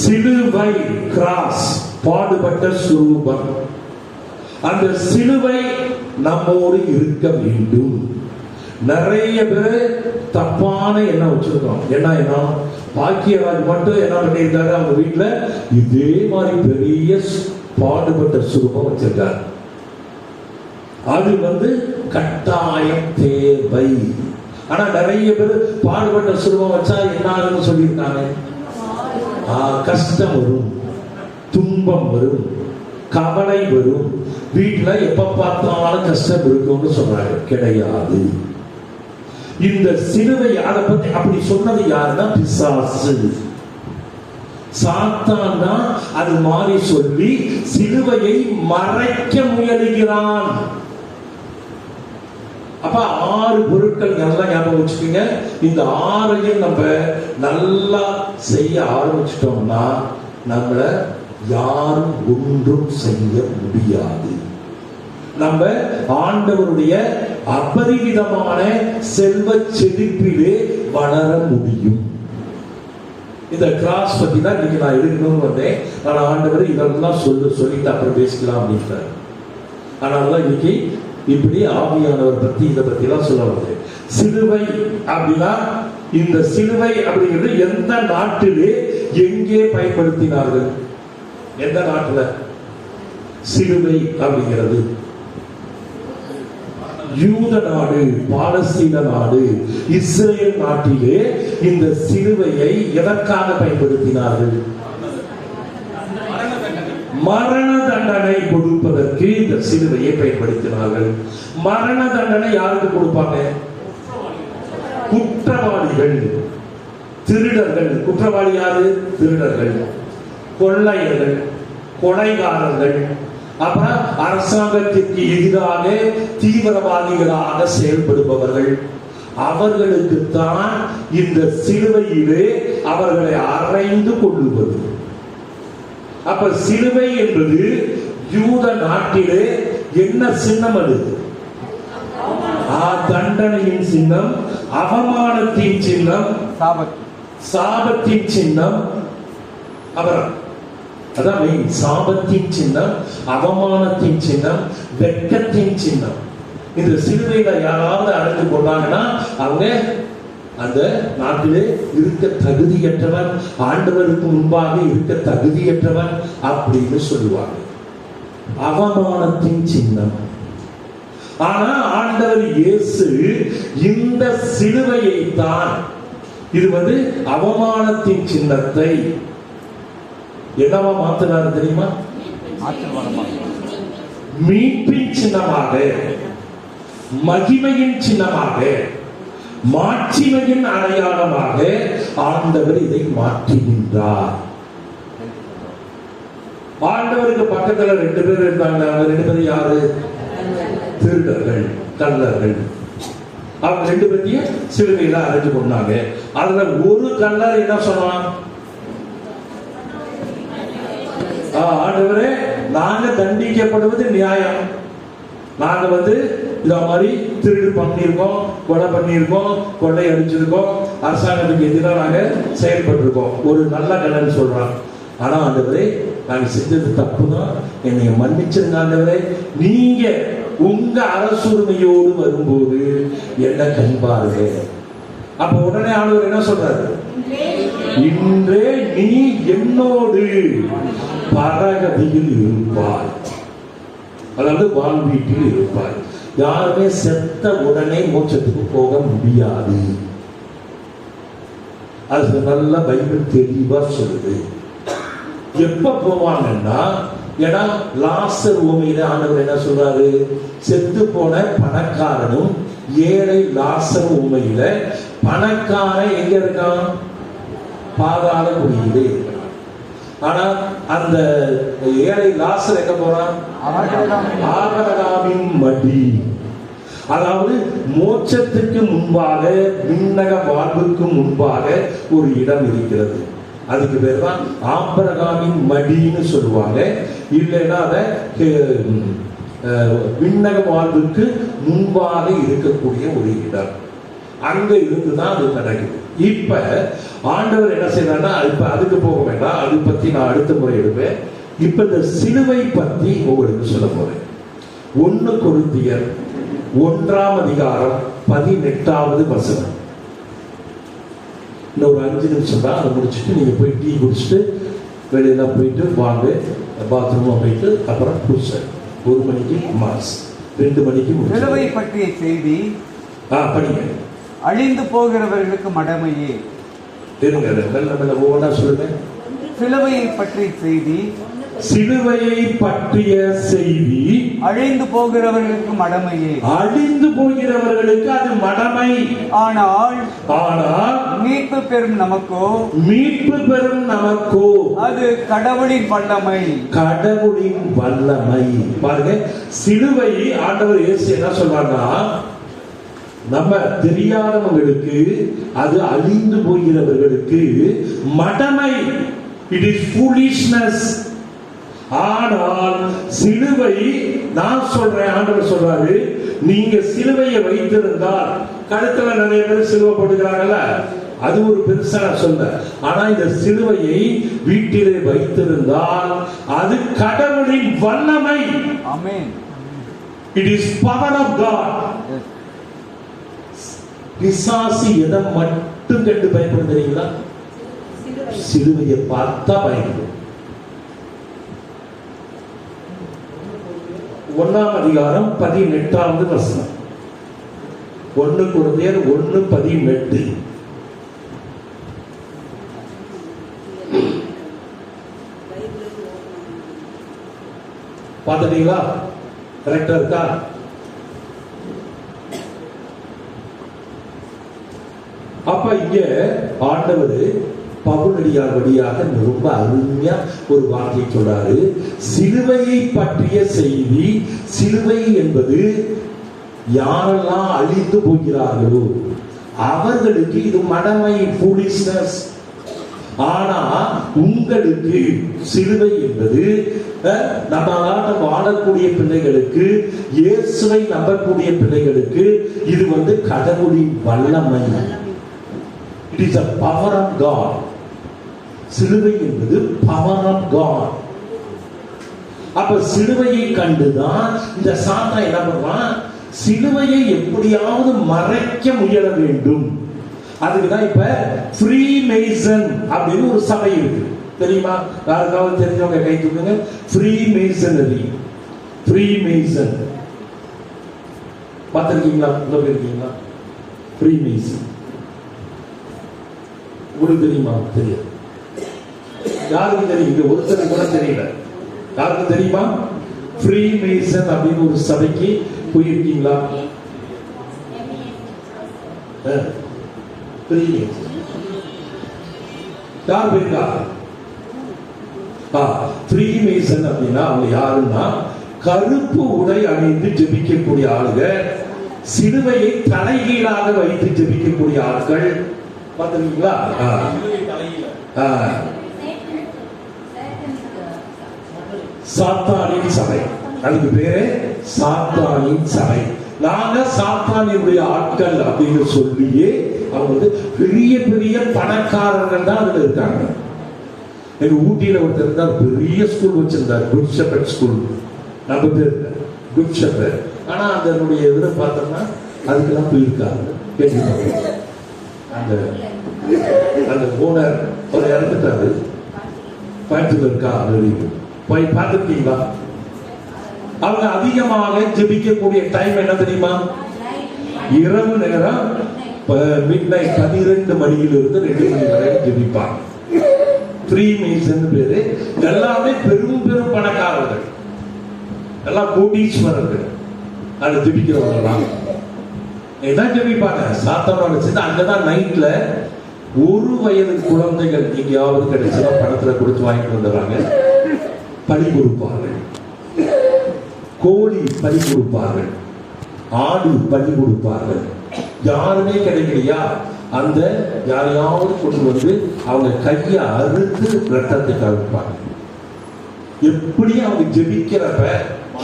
சிலுவை, கிராஸ், பாடுபட்ட சுரூபம். அந்த சிலுவை நம்மோடு இருக்க வேண்டும். நிறைய பேர் தப்பான எண்ணம் வச்சிருக்கோம். என்ன பாக்கியராஜ் மட்டும் என்ன பண்ணியிருக்காரு? அவங்க வீட்டுல இதே மாதிரி பெரிய பாடுபட்ட சுரூபம் வச்சிருக்காரு. அது கட்டாயம் தேவை. ஆனா நிறைய பேர் பாடுபட்ட சுரூபம் வச்சா என்ன ஆகுன்னு சொல்லியிருக்காங்க. கஷ்டம் வரும், துன்பம் வரும், கவலை வரும், வீட்டுல எப்ப பார்த்தாலும் கஷ்டம் இருக்கும்னு சொல்றாங்க. கிடையாது. இந்த சிலுவை அதை பத்தி அப்படி சொன்னது யாருன்னா பிசாசு, சாத்தான் தான் அது மாதிரி சொல்லி சிலுவையை மறைக்க முயலுகிறான். அப்ப 6 பொருட்கள் நல்லா ஞாபகம் வச்சுக்கோங்க. இந்த 6ஐயும் நம்ம நல்லா செய்ய ஆரம்பிச்சிட்டோம்னா நம்மள யாரும் ஒன்றும் செய்ய முடியாது. நம்ம ஆண்டவருடைய அபரிவிதமான செல்வ செழிப்பிலே வளர முடியும். இந்த கிராஸ் பத்தி தான் இன்னைக்கு நான் எடுக்கணும்னு வந்தேன். ஆனா ஆண்டவர் இதெல்லாம் சொல்லிட்டு அப்புறம் பேசிக்கலாம் அப்படின்றார். அதனாலதான் இன்னைக்கு இப்படி ஆவியானவர் பத்தி இதை பத்தி எல்லாம் சொல்ல வந்தேன். சிலுவை அப்படின்னா, இந்த சிலுவை அப்படிங்கிறது எந்த நாட்டிலே எங்கே பயன்படுத்தினார்கள்? எந்த நாட்டுல சிலுவை அப்படிங்கிறது? யூத நாடு, பாலஸ்தீன நாடு, இஸ்ரேல் நாட்டிலே இந்த சிலுவையை எதற்காக பயன்படுத்தினார்கள்? மரண தண்டனை கொடுப்பதற்கு இந்த சிலுவையை பயன்படுத்தினார்கள். மரண தண்டனை யாருக்கு கொடுப்பாங்க? குற்றவாளிகள், திருடர்கள். குற்றவாளி யாரு? திருடர்கள், கொள்ளையர்கள், கொலைகாரர்கள், அப்புறம் அரசாங்கத்திற்கு எதிராக தீவிரவாதிகளாக செயல்படுபவர்கள். அவர்களுக்குத்தான் இந்த சிலுவையிலே அவர்களை அறைந்து கொள்ளுவது. அப்ப சிலுவை என்பது யூத நாட்டிலே என்ன சின்னம்? அது தண்டனையின் சின்னம், அவமானத்தின் சின்னம், சாபத்தின் சின்னம். அப்புறம் அதான் மெயின். சாபத்தின் சின்னம், அவமானத்தின் சின்னம், வெட்கத்தின் சின்னம். இந்த சிலுவையில யாராவது அடைந்து கொண்டாங்கன்னா அவங்க அந்த நாட்டிலே இருக்க தகுதியற்றவன், ஆண்டவருக்கு முன்பாக இருக்க தகுதியற்றவன் அப்படின்னு சொல்லுவாங்க. அவமானத்தின் சின்னம். ஆனா ஆண்டவர் இயேசு இந்த சிலுவையை தான், இது அவமானத்தின் சின்னத்தை என்னவா மாத்தினார் தெரியுமா? மீட்பின் சின்னமாக, மகிமையின் சின்னமாக, மாட்சிமையின் அடையாளமாக ஆண்டவர் இதை மாற்றுகின்றார். ஆண்டவருக்கு பக்கத்துல 2 பேர் இருந்தாங்க. அவங்க 2 பேரும் யாரு? திருடர்கள், கள்ளர்கள். அவங்க 2 பேரையும் சிலுவையில அரைஞ்சு கொண்டாங்க. அதுல ஒரு கள்ளர் என்ன சொன்னான்? ஆண்டவரே, நாங்க தண்டிக்கப்படுவது நியாயம். நாங்க இத மாதிரி திருடு பண்ணியிருக்கோம், கொலை பண்ணியிருக்கோம், கொள்ளை அடிச்சிருக்கோம், அரசாங்கத்துக்கு எதிராக நாங்க செயல்பட்டிருக்கோம். ஒரு நல்ல கண்ணன் சொல்றான். ஆனா ஆண்டவரே, நாங்க செஞ்சது தப்புதான், என்னை மன்னிச்சிருங்க ஆண்டவரே. நீங்க உங்க அரசுரிமையோடு வரும்போது என்ன கண்பாருங்க. அப்ப உடனே ஆண்டவர் என்ன சொல்றாரு? இன்றே நீ என்னோடு பரகதியில் இருப்பாய், அதாவது வாழ்வீட்டில் இருப்பாய். யாருமே செத்த உடனே மோட்சத்துக்கு போக முடியாது. அது நல்ல பைபிள் தெளிவா சொல்லுது. எப்ப போவாங்கன்னா, ஏன்னா லாசர் உவமையில ஆண்டவர் என்ன சொல்றாரு? செத்து போன பணக்காரனும் ஏழை லாசர் உவமையில பணக்காரன் எங்க இருக்கான்? பாதாள குழியிலே இருக்கான். ஆனா அந்த ஏழை லாசர் எங்க போறான்? ஆபிரகாமின் மடி. அதாவது மோட்சத்துக்கு முன்பாக, விண்ணக வாழ்வுக்கு முன்பாக ஒரு இடம் இருக்கிறது. அதுக்கு பேர் தான் ஆபிரகாமின் மடின்னு சொல்லுவாங்க. இல்லைன்னா அதை விண்ணக வாழ்வுக்கு முன்பாக இருக்கக்கூடிய ஒரு இடம். அங்க இருந்துதான் அது நடக்குது. இப்ப ஆண்டவர் என்ன செய்யறாருன்னா, இப்ப அதுக்கு போக வேண்டாம், அது பத்தி நான் அடுத்த முறை எடுப்பேன். இப்ப இந்த சிலுவை பத்தி உங்களுக்கு சொல்ல போறேன். 1 கொரிந்தியர் 1:18 இன்னும் ஒரு 5 நிமிஷம் தான், அதை முடிச்சுட்டு நீங்க போய் டீ குடிச்சிட்டு வெளியில போயிட்டு வாங்க, பாத்ரூமா போயிட்டு அப்புறம் குடிச்ச 1 மணிக்கு மாஸ், 2 மணிக்கு சிலுவை பற்றிய செய்தி படிங்க. அழிந்து போகிறவர்களுக்கு மடமையே. இருங்க, மெல்ல மெல்ல ஒவ்வொன்றா சொல்லுங்க. சிலுவையை பற்றிய செய்தி, சிலுவையை பற்றிய செய்தி அழிந்து போகிறவர்களுக்கு மடமையே. அழிந்து போகிறவர்களுக்கு அது மடமை. ஆனால் மீட்பு பெறும் நமக்கோ அது கடவுளின் வல்லமை. கடவுளின் வல்லமை. பாருங்க, சிலுவை ஆண்டவர் இயேசு என்ன சொல்றாருன்னா, நம்ம தெரியாதவங்களுக்கு, அது அழிந்து போகிறவர்களுக்கு மடமை. It is foolishness. ஆனால் சிலுவை, நான் சொல்றேன், ஆண்டவர் சொல்றாரு, நீங்க சிலுவையை வைத்திருந்தால், கழுத்துல நிறைய பேர் சிலுவை போட்டுக்கிறாங்கல்ல, அது ஒரு பெருசா சொல்ல. ஆனா இந்த சிலுவையை வீட்டிலே வைத்திருந்தால் அது கடவுளின் வல்லமை. Amen. It is power of God. பிசாசு எதை மட்டும் கண்டு பயப்படும் தெரியுங்களா? சிலுவையை பார்த்தா பயப்படும். 1:18 1 கொரிந்தியர் 1:18. பாத்தீங்களா? கரெக்டா இருக்கா? அப்ப இங்க ஆண்டவர் பவுலடியார் வழியாக ரொம்ப அருமையா ஒரு வார்த்தை சொல்றாரு. சிலுவையை பற்றிய செய்தி, சிலுவை என்பது யாரெல்லாம் அழிந்து போகிறார்களோ அவர்களுக்கு இது மடமை, foolishness. ஆனா உங்களுக்கு சிலுவை என்பது, நம்ம நாட்டில் வாழக்கூடிய பிள்ளைகளுக்கு, இயேசுவை நம்பக்கூடிய பிள்ளைகளுக்கு இது கடவுளின் வல்லமை. It is a power of God. சிலுவை என்பது பவர் ஆஃப் காட். அப்ப சிலுவையை கண்டுதான் இந்த சாத்தான் என்ன பண்றான்? சிலுவையை எப்படியாவது மறைக்க முயல வேண்டும். அதுக்குதான் இப்ப ஃப்ரீ மேசன் அப்படின்னு ஒரு சபை இருக்கு, தெரியுமா? யாருக்காவது தெரிஞ்சவங்க கை தூக்குங்க. ஃப்ரீ மேசனரி, ஃப்ரீ மேசன் பார்த்திருக்கீங்களா? உள்ள போயிருக்கீங்களா? ஃப்ரீ மேசன் உங்களுக்கு தெரியுமா? தெரியாது. யாருக்கு தெரியும்? இங்க ஒருத்தருக்கு கூட தெரியல. யாருக்கு தெரியுமா? ஃப்ரீ மேசன் அப்படின்னு ஒரு சபைக்கு போயிருக்கீங்களா? யார் போயிருக்கா? ஃப்ரீ மேசன் அப்படின்னா அவங்க யாருன்னா, கருப்பு உடை அணிந்து ஜெபிக்கக்கூடிய ஆளுங்க, சிலுவையை தலைகீழாக வைத்து ஜெபிக்கக்கூடிய ஆட்கள். பாத்தீங்களா? சாத்தானின் சபை, அதுக்கு பேரு சாத்தானின் சபை. நாங்க சாத்தானினுடைய ஆட்கள் அப்படின்னு சொல்லியே அவங்க பெரிய பெரிய பணக்காரர்கள் தான் அதுல இருக்காங்க. எங்க ஊட்டியில ஒருத்தர் இருந்தார், பெரிய ஸ்கூல் வச்சிருந்தார், குட் ஷெப்பர்ட் ஸ்கூல். நம்ம பேர் குட் ஷெப்பர்ட். ஆனா அதனுடைய எதிர பார்த்தோம்னா அதுக்கெல்லாம் போயிருக்காங்க. அந்த அந்த ஓனர் ஒரு இறந்துட்டாரு, கோயம்புத்தூர்ல இருக்கா, போய் பார்த்துருக்கீங்களா? அவங்க அதிகமாக ஜெபிக்கக்கூடிய டைம் என்ன தெரியுமா? இரவு நேரம் மிட்நைட் 12 மணியிலிருந்து 2 மணி வரை ஜெபிப்பாங்க. ஃப்ரீ மேசன் பேரு. எல்லாமே பெரும் பெரும் பணக்காரர்கள். எல்லாம் கோடீஸ்வரர்கள் அது ஜெபிக்கிறவங்கலாம் இதான் ஜெபிப்பாங்க. சாத்தானோட சேர்ந்து அங்கதான் நைட்ல 1 வயது குழந்தைகள் எங்கேயாவது கிடைச்சா பணத்துல கொடுத்து வாங்கிட்டு வந்துடுறாங்க. பலி கொடுப்பார்கள், கோழி பலி கொடுப்பார்கள், ஆடு பலி கொடுப்பார்கள். யாருமே கிடைக்கலையா அந்த யாரையாவது கொண்டு வந்து அவங்க கையை அறுத்து ரத்தத்தை கவிப்பாங்க. எப்படியும் அவங்க ஜெபிக்கிறப்ப,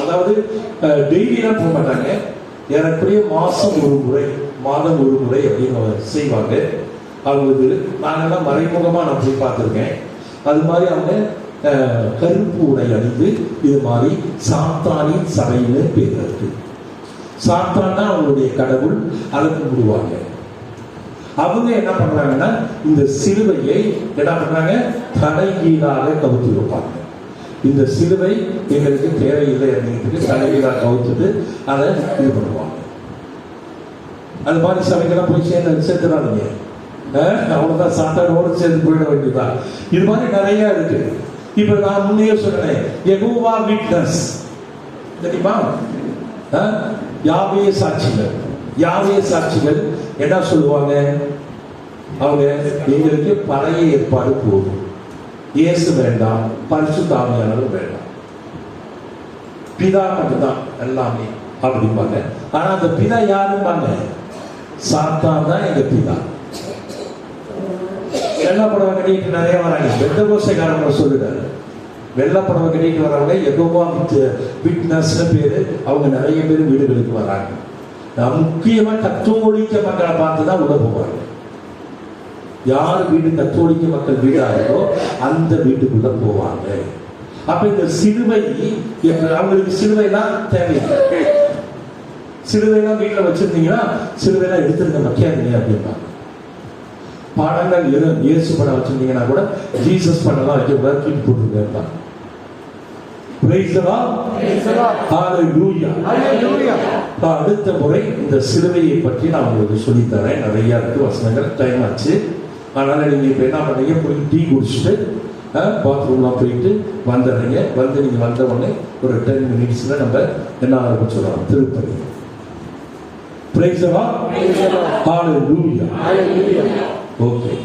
அதாவது டெய்லியெல்லாம் போக மாட்டாங்க, ஏறக்குறைய மாசம் 1 முறை மாதம் 1 முறை அப்படின்னு செய்வாங்க. அவங்களுக்கு நாங்கெல்லாம் மறைமுகமா நான் போய் பார்த்துருக்கேன். அது மாதிரி அவங்க கருப்பு உடை அணிந்து இது மாதிரி சாத்தானின் சபைன்னு பேர் இருக்கு. சாத்தான் தான் அவங்களுடைய கடவுள், அதை கும்பிடுவாங்க. அவங்க என்ன பண்றாங்கன்னா இந்த சிலுவையை என்ன பண்றாங்க, தலைகீழாக கவுத்து வைப்பாங்க. இந்த சிலுவை எங்களுக்கு தேவையில்லை அப்படிங்கிறதுக்கு தலைகீழாக கவுத்துட்டு அதை இது பண்ணுவாங்க. அது மாதிரி சபைக்கெல்லாம் போய் சேர்த்துறாங்க. அவ்வளவுதான், சாத்தானோடு சேர்ந்து போயிட வேண்டியதுதான். இது மாதிரி நிறைய இருக்கு. இப்ப நான் முன்னே சொன்னேன், யெகோவா விட்னஸ் தெரியுமா? யாவே சாட்சிகள். யாவே சாட்சிகள் என்ன சொல்லுவாங்க, அவங்க எங்களுக்கு பழைய ஏற்பாடு போதும், இயேசு வேண்டாம், பரிசுத்த ஆவியானவர் வேண்டாம், பிதா மட்டும்தான் எல்லாமே அப்படிம்பாங்க. ஆனா அந்த பிதா யாருப்பாங்க, சாத்தான் தான் எங்க பிதா. வெள்ளப்படவை கட்டிட்டு நிறைய வராங்க. பெந்தகோஸ்தேக்காரங்க சொல்லிட்டாரு, வெள்ளப்படவை கட்டிட்டு வரவங்க யெகோவா விட்னஸ் பேரு. அவங்க நிறைய பேர் வீடுகளுக்கு வராங்க. முக்கியமா கத்தோலிக்க மக்களை பார்த்துதான் உள்ள போவாங்க. யார் வீடு கத்தோலிக்க மக்கள் வீடா இருக்கோ அந்த வீட்டுக்குள்ள போவாங்க. அப்ப இந்த சிலுவை, அவங்களுக்கு சிலுவைலாம் தேவையில்லை. சிலுவைலாம் வீட்டுல வச்சிருந்தீங்கன்னா சிலுவைலாம் எடுத்துருங்க, வைக்காதீங்க அப்படின்பாங்க. பாடங்கள் இயேசு படம் வச்சிருந்தீங்கன்னா கூட ஜீசஸ் படம் தான் வைக்க கூடாது, தூக்கி போட்டுருங்க. அடுத்த முறை இந்த சிலுவையை பற்றி நான் உங்களுக்கு சொல்லித்தரேன். நிறைய இருக்கு வசனங்கள், டைம் ஆச்சு. அதனால நீங்க இப்ப என்ன பண்ணீங்க, போய் டீ குடிச்சுட்டு பாத்ரூம்லாம் போயிட்டு வந்துடுறீங்க. வந்து நீங்க வந்த உடனே ஒரு 10 மினிட்ஸ்ல நம்ம என்ன ஆரம்பிச்சிடலாம், Tirupati. Praise the Lord. Hallelujah. Okay.